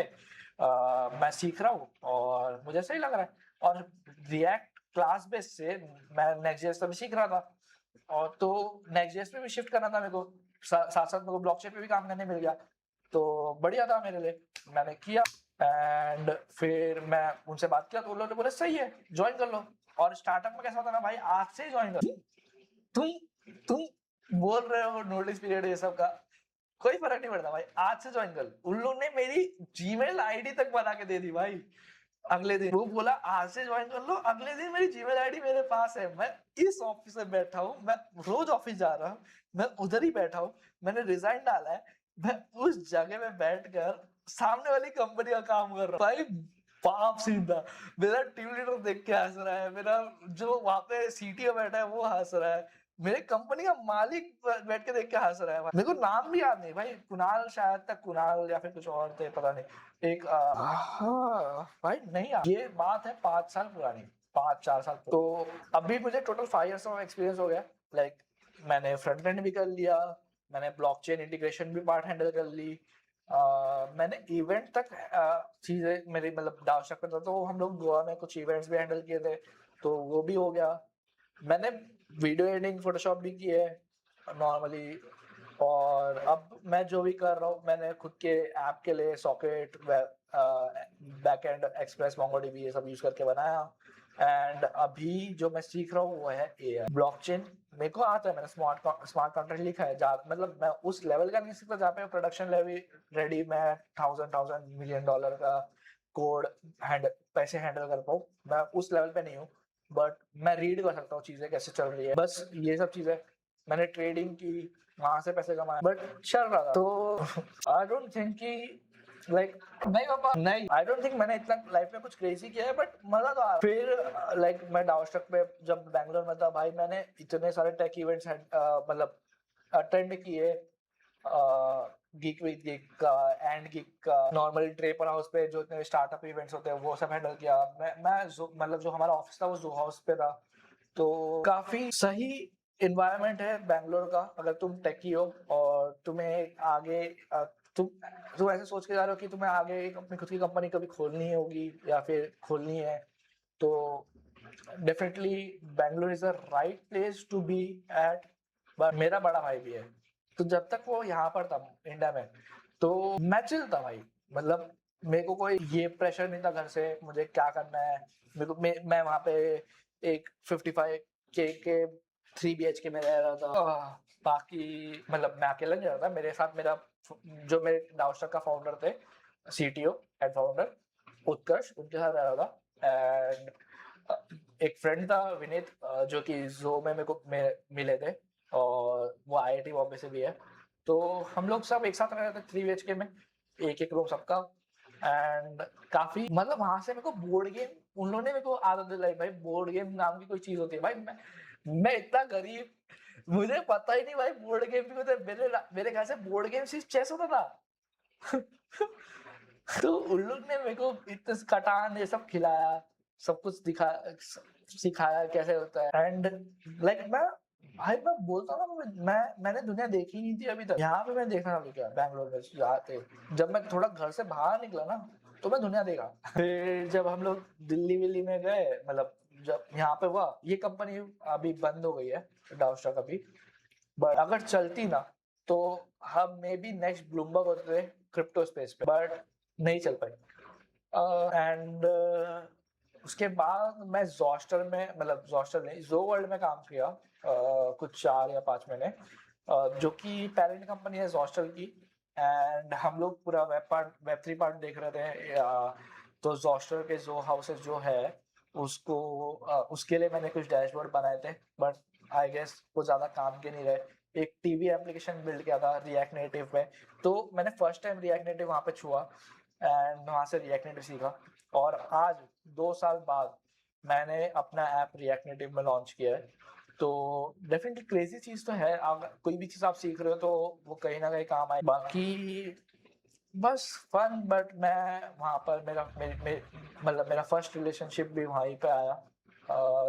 मैं सीख रहा हूँ और मुझे सही लग रहा है। और रिएक्ट क्लास बेस से मैं नेक्स्ट.जेएस पे भी सीख रहा था, और तो नेक्स्ट.जेएस पे भी शिफ्ट करना था मेरे को, साथ साथ मेरे को ब्लॉकचेन पे भी काम करने मिल गया, तो बढ़िया था मेरे लिए, मैंने किया। एंड फिर मैं उनसे बात किया, तो उन लोगों ने बोला सही है ज्वाइन कर लो। और स्टार्टअप में कैसा होता है ना भाई, आज से ज्वाइन कर। तुम बोल रहे हो नोटिस पीरियड ये सब का, कोई फर्क नहीं पड़ता भाई, आज से ज्वाइन कर। उन लोगों ने मेरी जीमेल आईडी तक बना के दे दी भाई। अगले दिन वो बोला आज से ज्वाइन कर लो, अगले दिन मेरी जीमेल आईडी मेरे पास है। मैं इस ऑफिस में बैठा हूँ, मैं रोज ऑफिस जा रहा हूँ, मैं उधर ही बैठा हूँ, मैंने रिजाइन डाला है, मैं उस जगह में बैठकर सामने वाली कंपनी का काम कर रहा हूँ भाई। बाप सीधा मेरा टीम लीडर देख के हंस रहा है, मेरा जो वहां पे सीटीओ बैठा है वो हंस रहा है, मेरे कंपनी का मालिक बैठ के देख के हंस रहा है भाई। मेरे को नाम भी याद नहीं भाई, कुणाल शायद तक, कुणाल या फिर कुछ और थे पता नहीं। एक हाँ भाई, नहीं यार, ये बात है 5 साल पुरानी, 5-4 साल तो अभी मुझे टोटल 5 इयर्स का एक्सपीरियंस हो गया। लाइक मैंने फ्रंट एंड भी कर लिया, मैंने ब्लॉकचेन इंटीग्रेशन भी पार्ट हैंडल कर ली, मैंने इवेंट तक चीजें मेरी मतलब डाउनस्ट्रक पे था, तो हम लोग गोवा में कुछ इवेंट्स भी हैंडल किए थे, तो वो भी हो गया। मैंने वीडियो एडिटिंग फोटोशॉप भी की है नॉर्मली। और अब मैं जो भी कर रहा हूँ, मैंने खुद के ऐप के लिए सॉकेट, बैकएंड एक्सप्रेस, मोंगोडीबी ये सब यूज करके बनाया। एंड अभी जो मैं सीख रहा हूँ वो है एआई, ब्लॉकचेन। मेरे को आता है, मैंने स्मार्ट कॉन्ट्रैक्ट लिखा है, मतलब मैं उस लेवल का नहीं सीखता जहाँ पे प्रोडक्शन लेवल रेडी मैं 1000 मिलियन डॉलर का कोड पैसे हैंडल कर पाऊँ, मैं उस लेवल पे नहीं हूँ। बट मैं रीड कर सकता हूँ चीजें कैसे चल रही है, बस ये सब चीजें। मैंने ट्रेडिंग की, वहां से पैसे कमाए, बट चल रहा था। तो आई डोंट थिंक कि लाइक नहीं पापा नहीं, आई डोंट थिंक मैंने इतना लाइफ में कुछ क्रेजी किया है, बट मजा तो आ रहा। फिर लाइक मैं डाउनस्ट्रक पे जब बैंगलोर में था भाई, मैंने इतने सारे टेक इवेंट्स मतलब अटेंड किए, गीक विद गीक का, एंड गीक का, नॉर्मली ट्रेपर हाउस पे जो इतने स्टार्टअप इवेंट्स होते हैं वो सब हैंडल किया। मैं मतलब जो हमारा ऑफिस था वो जो हाउस पे था, तो काफी सही इन्वायरमेंट है बैंगलोर का। अगर तुम टेकी हो और तुम्हें आगे तुम ऐसे सोच के जा रहे हो कि तुम्हें आगे अपनी खुद की कंपनी कभी खोलनी होगी या फिर खोलनी है, तो definitely Bangalore is the right place to be at. But मेरा बड़ा भाई भी है, तो जब तक वो यहाँ पर था इंडिया में, तो मैं चिल था भाई। मतलब मेरे को कोई ये प्रेशर नहीं था घर से मुझे क्या करना है। मेरे को मैं वहाँ पे एक 55K के 3 BHK में रह रहा था। बाकी मतलब मैं अकेला नहीं रह रहा था, मेरे साथ मेरा जो मेरे डाउस्टर का फाउंडर थे, सीटीओ एंड फाउंडर उत्कर्ष, उनके साथ रह रहा था। एंड एक फ्रेंड था विनीत, जो कि जो में मेरे को मिले थे, और वो IIT बॉम्बे से भी है। तो हम लोग सब एक साथ रहे थे 3 BHK में, एक रूम सबका। एंड काफी मतलब वहां से मेरे को बोर्ड गेम, उन लोगों ने मेरे को आदत दिलाई भाई, बोर्ड गेम नाम की कोई चीज होती है भाई। मैं इतना गरीब, मुझे पता ही नहीं भाई बोर्ड गेम भी होते। मेरे घर से बोर्ड गेम सिर्फ चेस होता था। तो उन लोग ने मेरे को इतने कटान ये सब खिलाया, सब कुछ सिखाया कैसे होता है। एंड लाइक मैं बोलता हूँ ना, मैंने दुनिया देखी नहीं थी अभी तक। यहाँ पे मैं देखना चालू किया बैंगलोर में जाते, जब मैं थोड़ा घर से बाहर निकला ना, तो मैं दुनिया देखा। फिर जब हम लोग दिल्ली विल्ली में गए, मतलब जब यहाँ पे हुआ, ये कंपनी अभी बंद हो गई है डाउस्ट्रक अभी, बट अगर चलती ना तो हम मे बी नेक्स्ट ब्लूमबर्ग होते क्रिप्टो स्पेस पे, बट नहीं चल पाई। एंड उसके बाद मैं जोस्टर में, मतलब जोस्टर नहीं, जो वर्ल्ड में काम किया कुछ 4 या 5 महीने, जो कि पेरेंट कंपनी है जोस्टर की। एंड हम लोग पूरा वेब3 पार्ट देख रहे थे। तो जोस्टर के जो हाउसेस जो है उसको उसके लिए मैंने कुछ डैशबोर्ड बनाए थे, बट आई गेस वो ज्यादा काम के नहीं रहे। एक टीवी एप्लीकेशन बिल्ड किया था रिएक्ट नेटिव पे, तो मैंने फर्स्ट टाइम रिएक्ट नेटिव वहां पे छुआ एंड वहां से रिएक्ट नेटिव सीखा। और आज 2 साल बाद मैंने अपना ऐप रिएक्ट नेटिव में लॉन्च किया है। तो डेफिनेटली क्रेजी चीज तो है, अगर कोई भी चीज आप सीख रहे हो तो वो कहीं ना कहीं काम आए। बाकी बस फन, बट मैं वहाँ पर मतलब मेरा फर्स्ट रिलेशनशिप भी वहीं पे आया,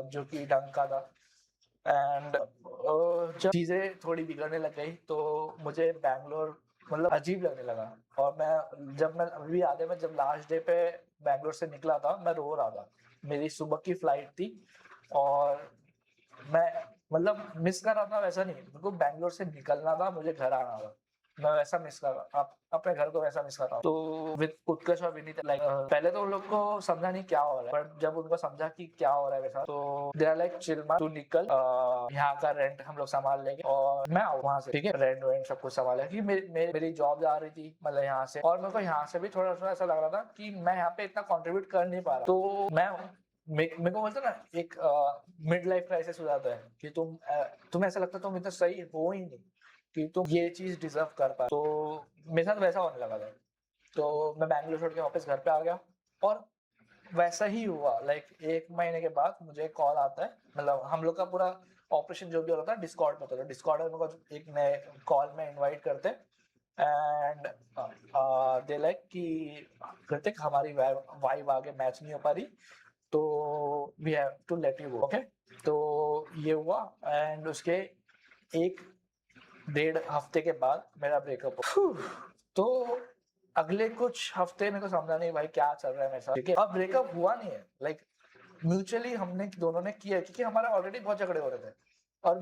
जो कि ढंग का था। एंड जब चीजें थोड़ी बिगड़ने लग गई तो मुझे बैंगलोर मतलब अजीब लगने लगा। और मैं अभी याद है, मैं जब लास्ट डे पे बैंगलोर से निकला था, मैं रो रहा था। मेरी सुबह की फ्लाइट थी और मैं मतलब मिस कर रहा था, वैसा नहीं, मेरे को बैंगलोर से निकलना था, मुझे घर आना था। मैं वैसा मिस कर रहा हूँ, अपने घर को वैसा मिस कर रहा हूँ। तो विद उत्कर्ष और विनीत लाइक पहले तो उन लोग को समझा नहीं क्या हो रहा है, बट जब उनको समझा कि क्या हो रहा है वैसा, तो दे आर लाइक चिल तू निकल, यहाँ का रेंट हम लोग संभाल लेंगे और मैं आऊँ वहां से, ठीक है, रेंट वेंट सब कुछ संभाल कि मेरी जॉब जा रही थी मतलब यहाँ से, और मेरे को यहाँ से भी थोड़ा थोड़ा ऐसा लग रहा था कि मैं यहाँ पे इतना कॉन्ट्रीब्यूट कर नहीं पा रहा। तो मैं मेरे को बोलते ना एक मिड लाइफ क्राइसिस हो जाता है कि तुम्हें ऐसा लगता है तुम इतना सही हो ही नहीं कि तुम ये चीज डिजर्व कर पाए। तो मेरे साथ वैसा होने लगा था। तो मैं बैंगलोर छोड़ के वापस घर पे आ गया और वैसा ही हुआ। लाइक 1 महीने के बाद मुझे कॉल आता है, मतलब हम लोग का पूरा ऑपरेशन जो भी हो रहा था डिस्कॉर्ड में होता था। डिस्कॉर्ड में मेरे को एक नए कॉल में इनवाइट करते एंड दे लाइक कि कृतिक हमारी वाइब आगे मैच नहीं हो पा रही, तो we have to let you go, okay. तो ये हुआ एंड उसके 1-1.5 हफ्ते के बाद मेरा ब्रेकअप हो। तो अगले कुछ हफ्ते मेरे को समझा नहीं भाई क्या चल रहा है मेरे साथ, ठीक है। अब ब्रेकअप हुआ नहीं है, लाइक म्यूचुअली हमने दोनों ने किया, क्योंकि हमारे ऑलरेडी बहुत झगड़े हो रहे थे। और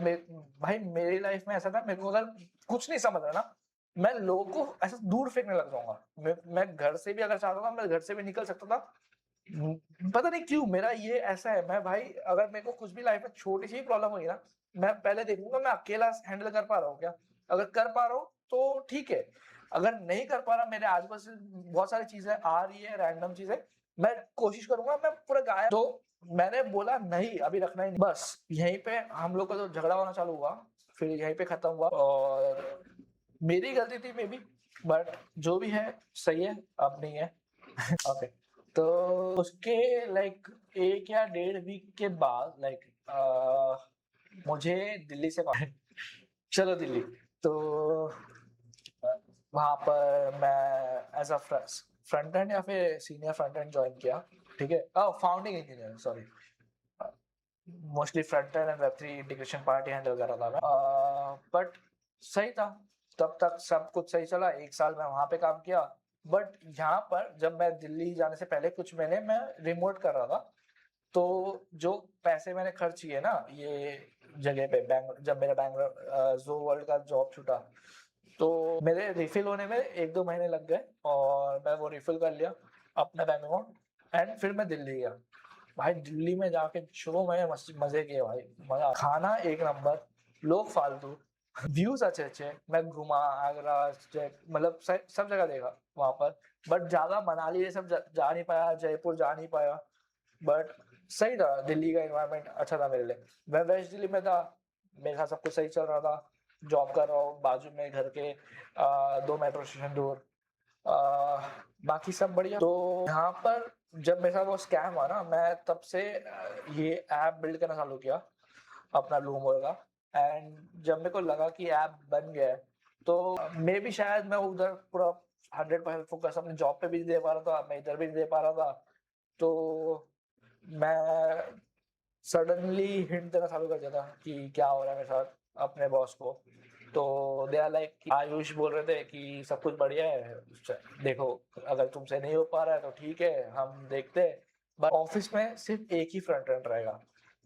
भाई मेरी लाइफ में ऐसा था, मेरे को अगर कुछ नहीं समझ रहा ना, मैं लोगों को ऐसा दूर फेंकने लग जाऊंगा। मैं घर से भी अगर चाहता था, मैं घर से भी निकल सकता था। पता नहीं क्यों मेरा ये ऐसा है। मैं भाई अगर मेरे को कुछ भी लाइफ में छोटी सी प्रॉब्लम हुई ना, मैं पहले देखूंगा मैं अकेला हैंडल कर पा रहा हूँ क्या। अगर कर पा रहा हूँ तो ठीक है, अगर नहीं कर पा रहा, मेरे आसपास बहुत सारी चीजें आ रही है, रैंडम चीजें, मैं कोशिश करूंगा मैं पूरा गायब। तो मैंने बोला नहीं, अभी रखना ही नहीं। बस यहीं पे हम लोग का जो झगड़ा होना चालू हुआ, फिर यहीं पे खत्म हुआ। और मेरी गलती थी मे बी, बट जो भी है सही है, अब नहीं है। ओके। तो उसके लाइक 1 या 1.5 वीक के बाद लाइक मुझे दिल्ली से चलो दिल्ली। तो वहां पर मैं एज अ फ्रंट एंड या फिर सीनियर फ्रंट एंड ज्वाइन किया, ठीक है। Founding engineer, sorry, mostly front end Web3 integration part handle कर रहा था मैं। बट सही था, तब तक सब कुछ सही चला। 1 साल मैं वहां पे काम किया। बट यहाँ पर जब मैं दिल्ली जाने से पहले कुछ महीने मैं रिमोट कर रहा था, तो जो पैसे मैंने खर्च किए ना ये जगह पे, जब मेरा बैंगलोर जो वर्ल्ड का जॉब छूटा, तो मेरे रिफिल होने में 1-2 महीने लग गए और मैं वो रिफिल कर लिया अपना बैंक अकाउंट। एंड फिर मैं दिल्ली गया। भाई दिल्ली में जाके जो मैं मजे किए भाई, मजा, खाना 1 नंबर, लोग फालतू, व्यूज अच्छे अच्छे। मैं घुमा आगरा, मतलब सब जगह देखा वहां पर। बट ज्यादा मनाली ये सब जा नहीं पाया, जयपुर जा नहीं पाया। बट सही था, दिल्ली का एनवायरनमेंट अच्छा था मेरे लिए। मैं वेस्ट दिल्ली में था, मेरे साथ सब कुछ सही चल रहा था। जॉब कर रहा हूँ बाजू में घर के, 2 मेट्रो स्टेशन दूर, बाकी सब बढ़िया। तो यहाँ पर जब मेरे साथ वो स्कैम हुआ ना, मैं तब से ये ऐप बिल्ड करना चालू किया अपना लूमो का। एंड जब मेरे को लगा कि ऐप बन गया है, तो मे भी शायद मैं उधर पूरा 100% फोकस अपने जॉब पे भी दे पा रहा था, मैं इधर भी दे पा रहा था। तो मैं सडनली हिंट देना चालू कर दिया था कि क्या हो रहा है मेरे साथ अपने बॉस को। तो दे आर लाइक आयुष बोल रहे थे कि सब कुछ बढ़िया है, देखो अगर तुमसे नहीं हो पा रहा है तो ठीक है, हम देखते हैं। बट ऑफिस में सिर्फ एक ही फ्रंट एंड रहेगा।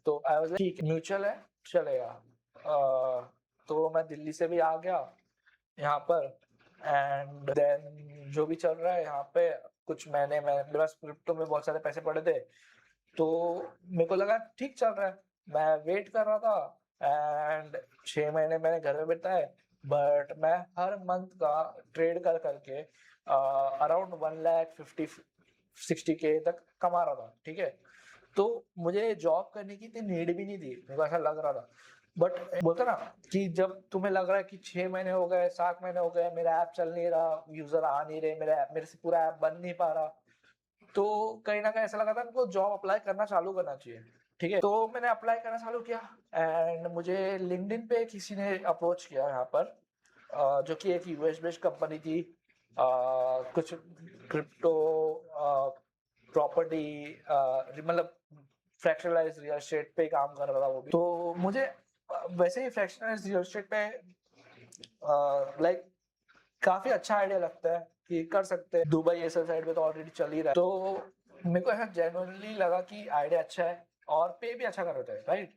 तो आई वाज ठीक, म्यूचुअल है, चलेगा। तो मैं दिल्ली से भी आ गया यहाँ पर। एंड देन जो भी चल रहा है यहाँ पे, कुछ महीने में मेरे पास क्रिप्टो में बहुत सारे पैसे पड़े थे, तो मेरे को लगा ठीक चल रहा है। मैं वेट कर रहा था एंड 6 महीने मैंने घर में बिताए। बट मैं हर मंथ का ट्रेड कर करके अराउंड 1,50,60K तक कमा रहा था, ठीक है। तो मुझे जॉब करने की इतनी नीड भी नहीं थी, मेरे को ऐसा लग रहा था। बट बोलते ना कि जब तुम्हें लग रहा है कि 6 महीने हो गए, 7 महीने हो गए, मेरा ऐप चल नहीं रहा, यूजर आ नहीं रहे, मेरे से पूरा ऐप बन नहीं पा रहा, तो कहीं ना कहीं ऐसा लगा था उनको जॉब अप्लाई करना चालू करना चाहिए, ठीक है। तो मैंने अप्लाई करना चालू किया एंड मुझे लिंक्डइन पे किसी ने अप्रोच किया यहाँ पर, जो कि एक यूएस बेस्ड कंपनी थी, कुछ क्रिप्टो प्रॉपर्टी, मतलब फ्रैक्शनलाइज्ड रियल एस्टेट पे काम कर रहा था वो भी। तो मुझे वैसे ही फ्रैक्शनलाइज्ड रियल एस्टेट पे लाइक काफी अच्छा आइडिया लगता है कि कर सकते हैं। दुबई ये सब साइड पे तो ऑलरेडी चल ही रहा है। तो मेरे को ऐसा जेन्युइनली लगा कि आइडिया अच्छा है और पे भी अच्छा कर रहे थे, राइट।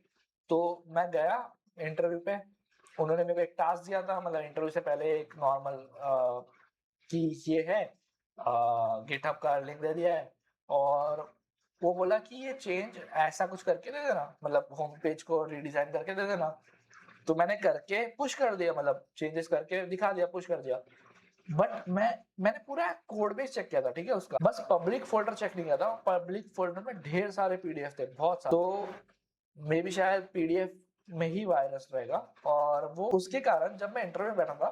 तो मैं गया इंटरव्यू पे उन्होंने मेरे को एक टास्क दिया था, मतलब इंटरव्यू से पहले एक नॉर्मल कि ये है, गिटहब का लिंक दे दिया है और वो बोला कि ये चेंज ऐसा कुछ करके दे देना, मतलब होम पेज को रीडिजाइन करके दे देना। तो मैंने करके पुश कर दिया, मतलब चेंजेस करके दिखा दिया, पुश कर दिया। बट मैंने पूरा कोड बेस चेक किया था, ठीक है, उसका बस पब्लिक फोल्डर चेक नहीं किया था। पब्लिक फोल्डर में ढेर सारे पीडीएफ थे, बहुत सारे। तो मे भी शायद पीडीएफ में ही वायरस रहेगा। और वो उसके कारण जब मैं इंटरव्यू में बैठा था,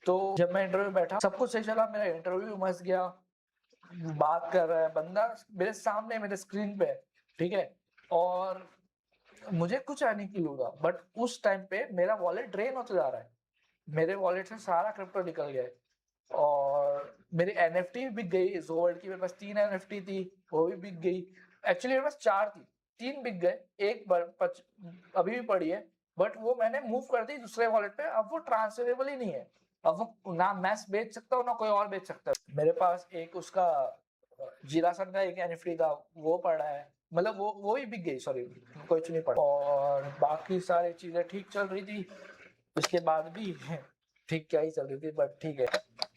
तो जब मैं इंटरव्यू में बैठा सब कुछ सही चला, मेरा इंटरव्यू मस्त गया, बात कर रहा है बंदा मेरे सामने मेरे स्क्रीन पे, ठीक है, और मुझे कुछ आने की लूँ था। बट उस टाइम पे मेरा वॉलेट ड्रेन होते जा रहा है, मेरे वॉलेट से सारा क्रिप्टो निकल गया है और मेरी एनएफटी बिक गई। जोवर्ल्ड की मेरे पास 3 एनएफटी थी, वो भी बिक गई। एक्चुअली मेरे पास 4 थी, 3 बिक गए, एक अभी भी पड़ी है, बट वो मैंने मूव कर दी दूसरे वॉलेट पे। अब वो ट्रांसफरेबल ही नहीं है, अब वो ना मैं बेच सकता हूँ ना कोई और बेच सकता है। मेरे पास एक उसका जीरासन का एक एनएफटी था, वो पड़ा है, मतलब वो ही बिक गई, सॉरी कुछ नहीं पड़ा। और बाकी सारी चीजें ठीक चल रही थी उसके बाद भी ठीक क्या ही चल रही थी, बट ठीक है।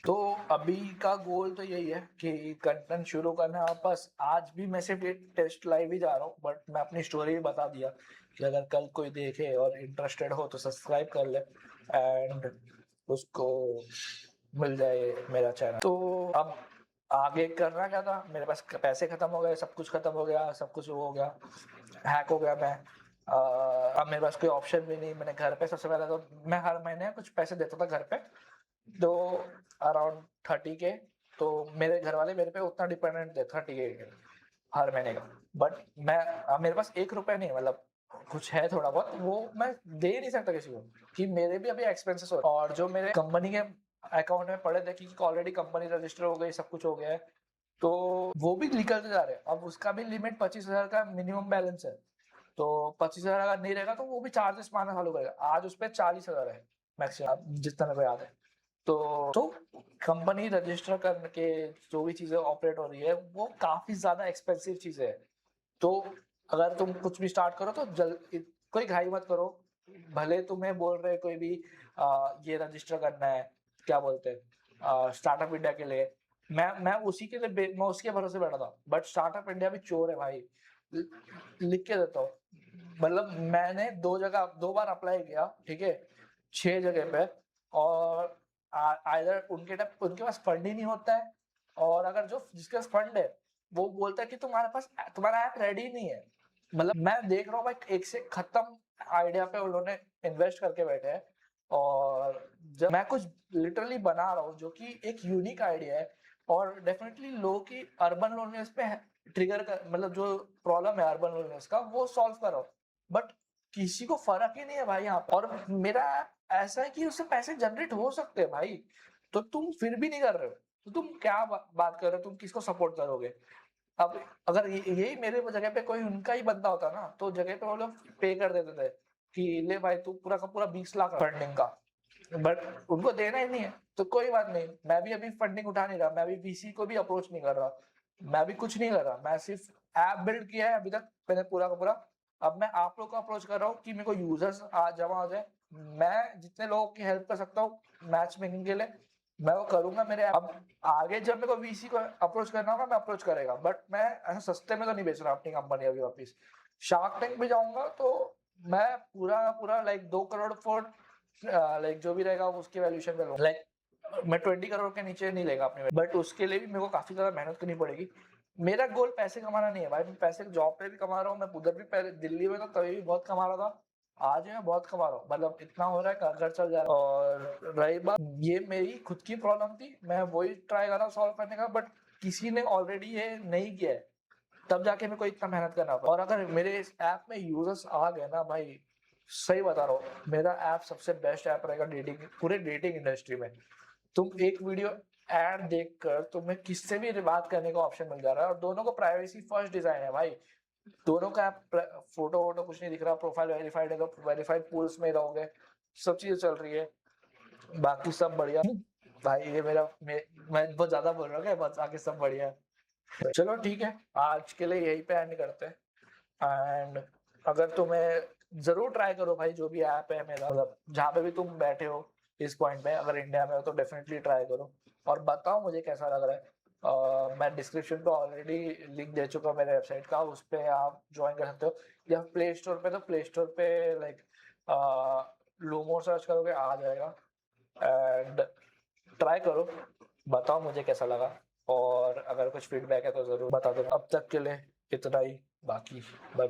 तो अभी का गोल तो यही है कि कंटेंट शुरू करना है। बस आज भी मैं सिर्फ एक टेस्ट लाइव ही जा रहा हूँ, बट मैं अपनी स्टोरी भी बता दिया कि अगर कल कोई देखे और इंटरेस्टेड हो तो सब्सक्राइब कर ले एंड उसको मिल जाए मेरा चैनल। तो अब आगे करना क्या था, मेरे पास पैसे खत्म हो गए, सब कुछ खत्म हो गया, सब कुछ हो गया, हैक हो गया मैं। अब मेरे पास कोई ऑप्शन भी नहीं। मैंने घर पे सबसे पहले तो मैं हर महीने कुछ पैसे देता था घर पे, तो अराउंड 30 के। तो मेरे घर वाले मेरे पे उतना डिपेंडेंट थे 30 के हर महीने का। बट मैं अब मेरे पास 1 रुपया नहीं, मतलब कुछ है थोड़ा बहुत, वो मैं दे ही नहीं सकता किसी को कि मेरे भी अभी एक्सपेंसेस हो। और जो मेरे कंपनी के अकाउंट में पड़े थे कि ऑलरेडी कंपनी रजिस्टर हो गई, सब कुछ हो गया है, तो वो भी निकलते जा रहे हैं। अब उसका भी लिमिट 25,000 का मिनिमम बैलेंस है, तो 25,000 अगर नहीं रहेगा तो वो भी चार्जेस मारना चालू करेगा। आज उस पर 40,000 है मैक्सिमम, जितना मेरे को याद है। तो कंपनी रजिस्टर करके जो भी चीजें ऑपरेट हो रही है वो काफी ज्यादा एक्सपेंसिव चीजें है। तो अगर तुम कुछ भी स्टार्ट करो तो कोई घाई मत करो। भले तुम्हें बोल रहे कोई भी ये रजिस्टर करना है, क्या बोलते हैं, स्टार्टअप इंडिया के लिए, मैं उसी के लिए मैं उसके भरोसे बैठा था। बट स्टार्टअप इंडिया भी चोर है भाई, लिख के देता हूँ। मतलब मैंने 2 बार अप्लाई किया, ठीक है, 6 जगह पे, और आइदर उनके पास फंड ही नहीं होता है, और अगर जो जिसके पास फंड है वो बोलता है कि तुम्हारा ऐप रेडी नहीं है। मतलब मैं देख रहा हूँ भाई, एक से खत्म आइडिया पे उन्होंने इन्वेस्ट करके बैठे हैं, और जब मैं कुछ लिटरली बना रहा हूँ जो कि एक यूनिक आइडिया है, और डेफिनेटली लोगों की अर्बन लोनलीनेस पे ट्रिगर कर, मतलब जो प्रॉब्लम है अर्बन लोनलीनेस का वो सॉल्व करो, बट किसी को फर्क ही नहीं है भाई यहाँ पे। और मेरा ऐसा है कि उससे पैसे जनरेट हो सकते हैं भाई, तो तुम फिर भी नहीं कर रहे हो, तो तुम क्या बात कर रहे हो, तुम किसको सपोर्ट करोगे। अब अगर यही मेरे जगह पे कोई उनका ही बंदा होता ना, तो जगह पे वो लोग पे कर देते थे कि ले भाई तू पूरा का पूरा 20 लाख फंडिंग का। बट उनको देना ही नहीं है, तो कोई बात नहीं, मैं भी अभी फंडिंग उठा नहीं रहा, मैं भी वीसी को भी अप्रोच नहीं कर रहा, मैं भी कुछ नहीं कर रहा। मैं सिर्फ ऐप बिल्ड किया है अभी तक मैंने पूरा का पूरा। अब मैं आप लोग को अप्रोच कर रहा हूँ कि मेरे को यूजर्स जमा हो जाए, मैं जितने लोगों की हेल्प कर सकता हूँ मैच मेकिंग के लिए मैं वो करूंगा। मेरे अब आगे जब मेरे को वीसी को अप्रोच करना होगा मैं अप्रोच करेगा, बट मैं ऐसा सस्ते में तो नहीं बेच रहा अपनी कंपनी अभी वापिस। शार्क टैंक भी जाऊंगा तो मैं पूरा पूरा लाइक 2 करोड़ फॉर लाइक जो भी रहेगा उसकी वैल्यूएशन पे लूंगा। लाइक मैं 20 करोड़ के नीचे नहीं लेगा अपने, बट उसके लिए भी मेरे को काफी ज्यादा मेहनत करनी पड़ेगी। मेरा गोल पैसे कमाना नहीं है भाई, मैं पैसे जॉब पे भी कमा रहा हूँ, मैं उधर भी पहले दिल्ली में था तभी भी बहुत कमा रहा था, आज मैं बहुत कमा रहा हूँ, मतलब इतना हो रहा है घर चल जा रहा है। और रही बात, ये मेरी खुद की प्रॉब्लम थी, मैं वही ट्राई कर रहा हूँ सॉल्व करने का, बट किसी ने ऑलरेडी ये नहीं किया है, तब जाके मेरे को इतना मेहनत करना पड़ा। और अगर मेरे इस ऐप में यूजर्स आ गए ना भाई, सही बता रहा हूँ, मेरा ऐप सबसे बेस्ट ऐप रहेगा डेटिंग, पूरे डेटिंग इंडस्ट्री में। तुम एक वीडियो एड देखकर तुम्हें किससे भी बात करने का ऑप्शन मिल जा रहा है, और दोनों को प्राइवेसी फर्स्ट डिजाइन है भाई। दोनों का फोटो वोटो कुछ नहीं दिख रहा, प्रोफाइल वेरीफाइड है तो वेरीफाइड पूल्स में रहोगे, सब चीजें चल रही है, बाकी सब बढ़िया। भाई ये मैं बहुत ज्यादा बोल रहा हूँ क्या, बस आगे सब बढ़िया है। चलो ठीक है, आज के लिए यही पे एंड करते हैं। एंड अगर तुम्हें जरूर ट्राई करो भाई, जो भी ऐप है मेरा, मतलब जहाँ पे भी तुम बैठे हो इस पॉइंट पे, अगर इंडिया में हो तो डेफिनेटली ट्राई करो और बताओ मुझे कैसा लग रहा है। मैं डिस्क्रिप्शन पे ऑलरेडी लिंक दे चुका हूँ मेरे वेबसाइट का, उस पे आप ज्वाइन कर सकते हो। या प्ले स्टोर पे, तो प्ले स्टोर पे लाइक लूमो सर्च करोगे आ जाएगा। एंड ट्राई करो, बताओ मुझे कैसा लगा, और अगर कुछ फीडबैक है तो जरूर बता दो। अब तक के लिए इतना ही, बाकी बाय बाय।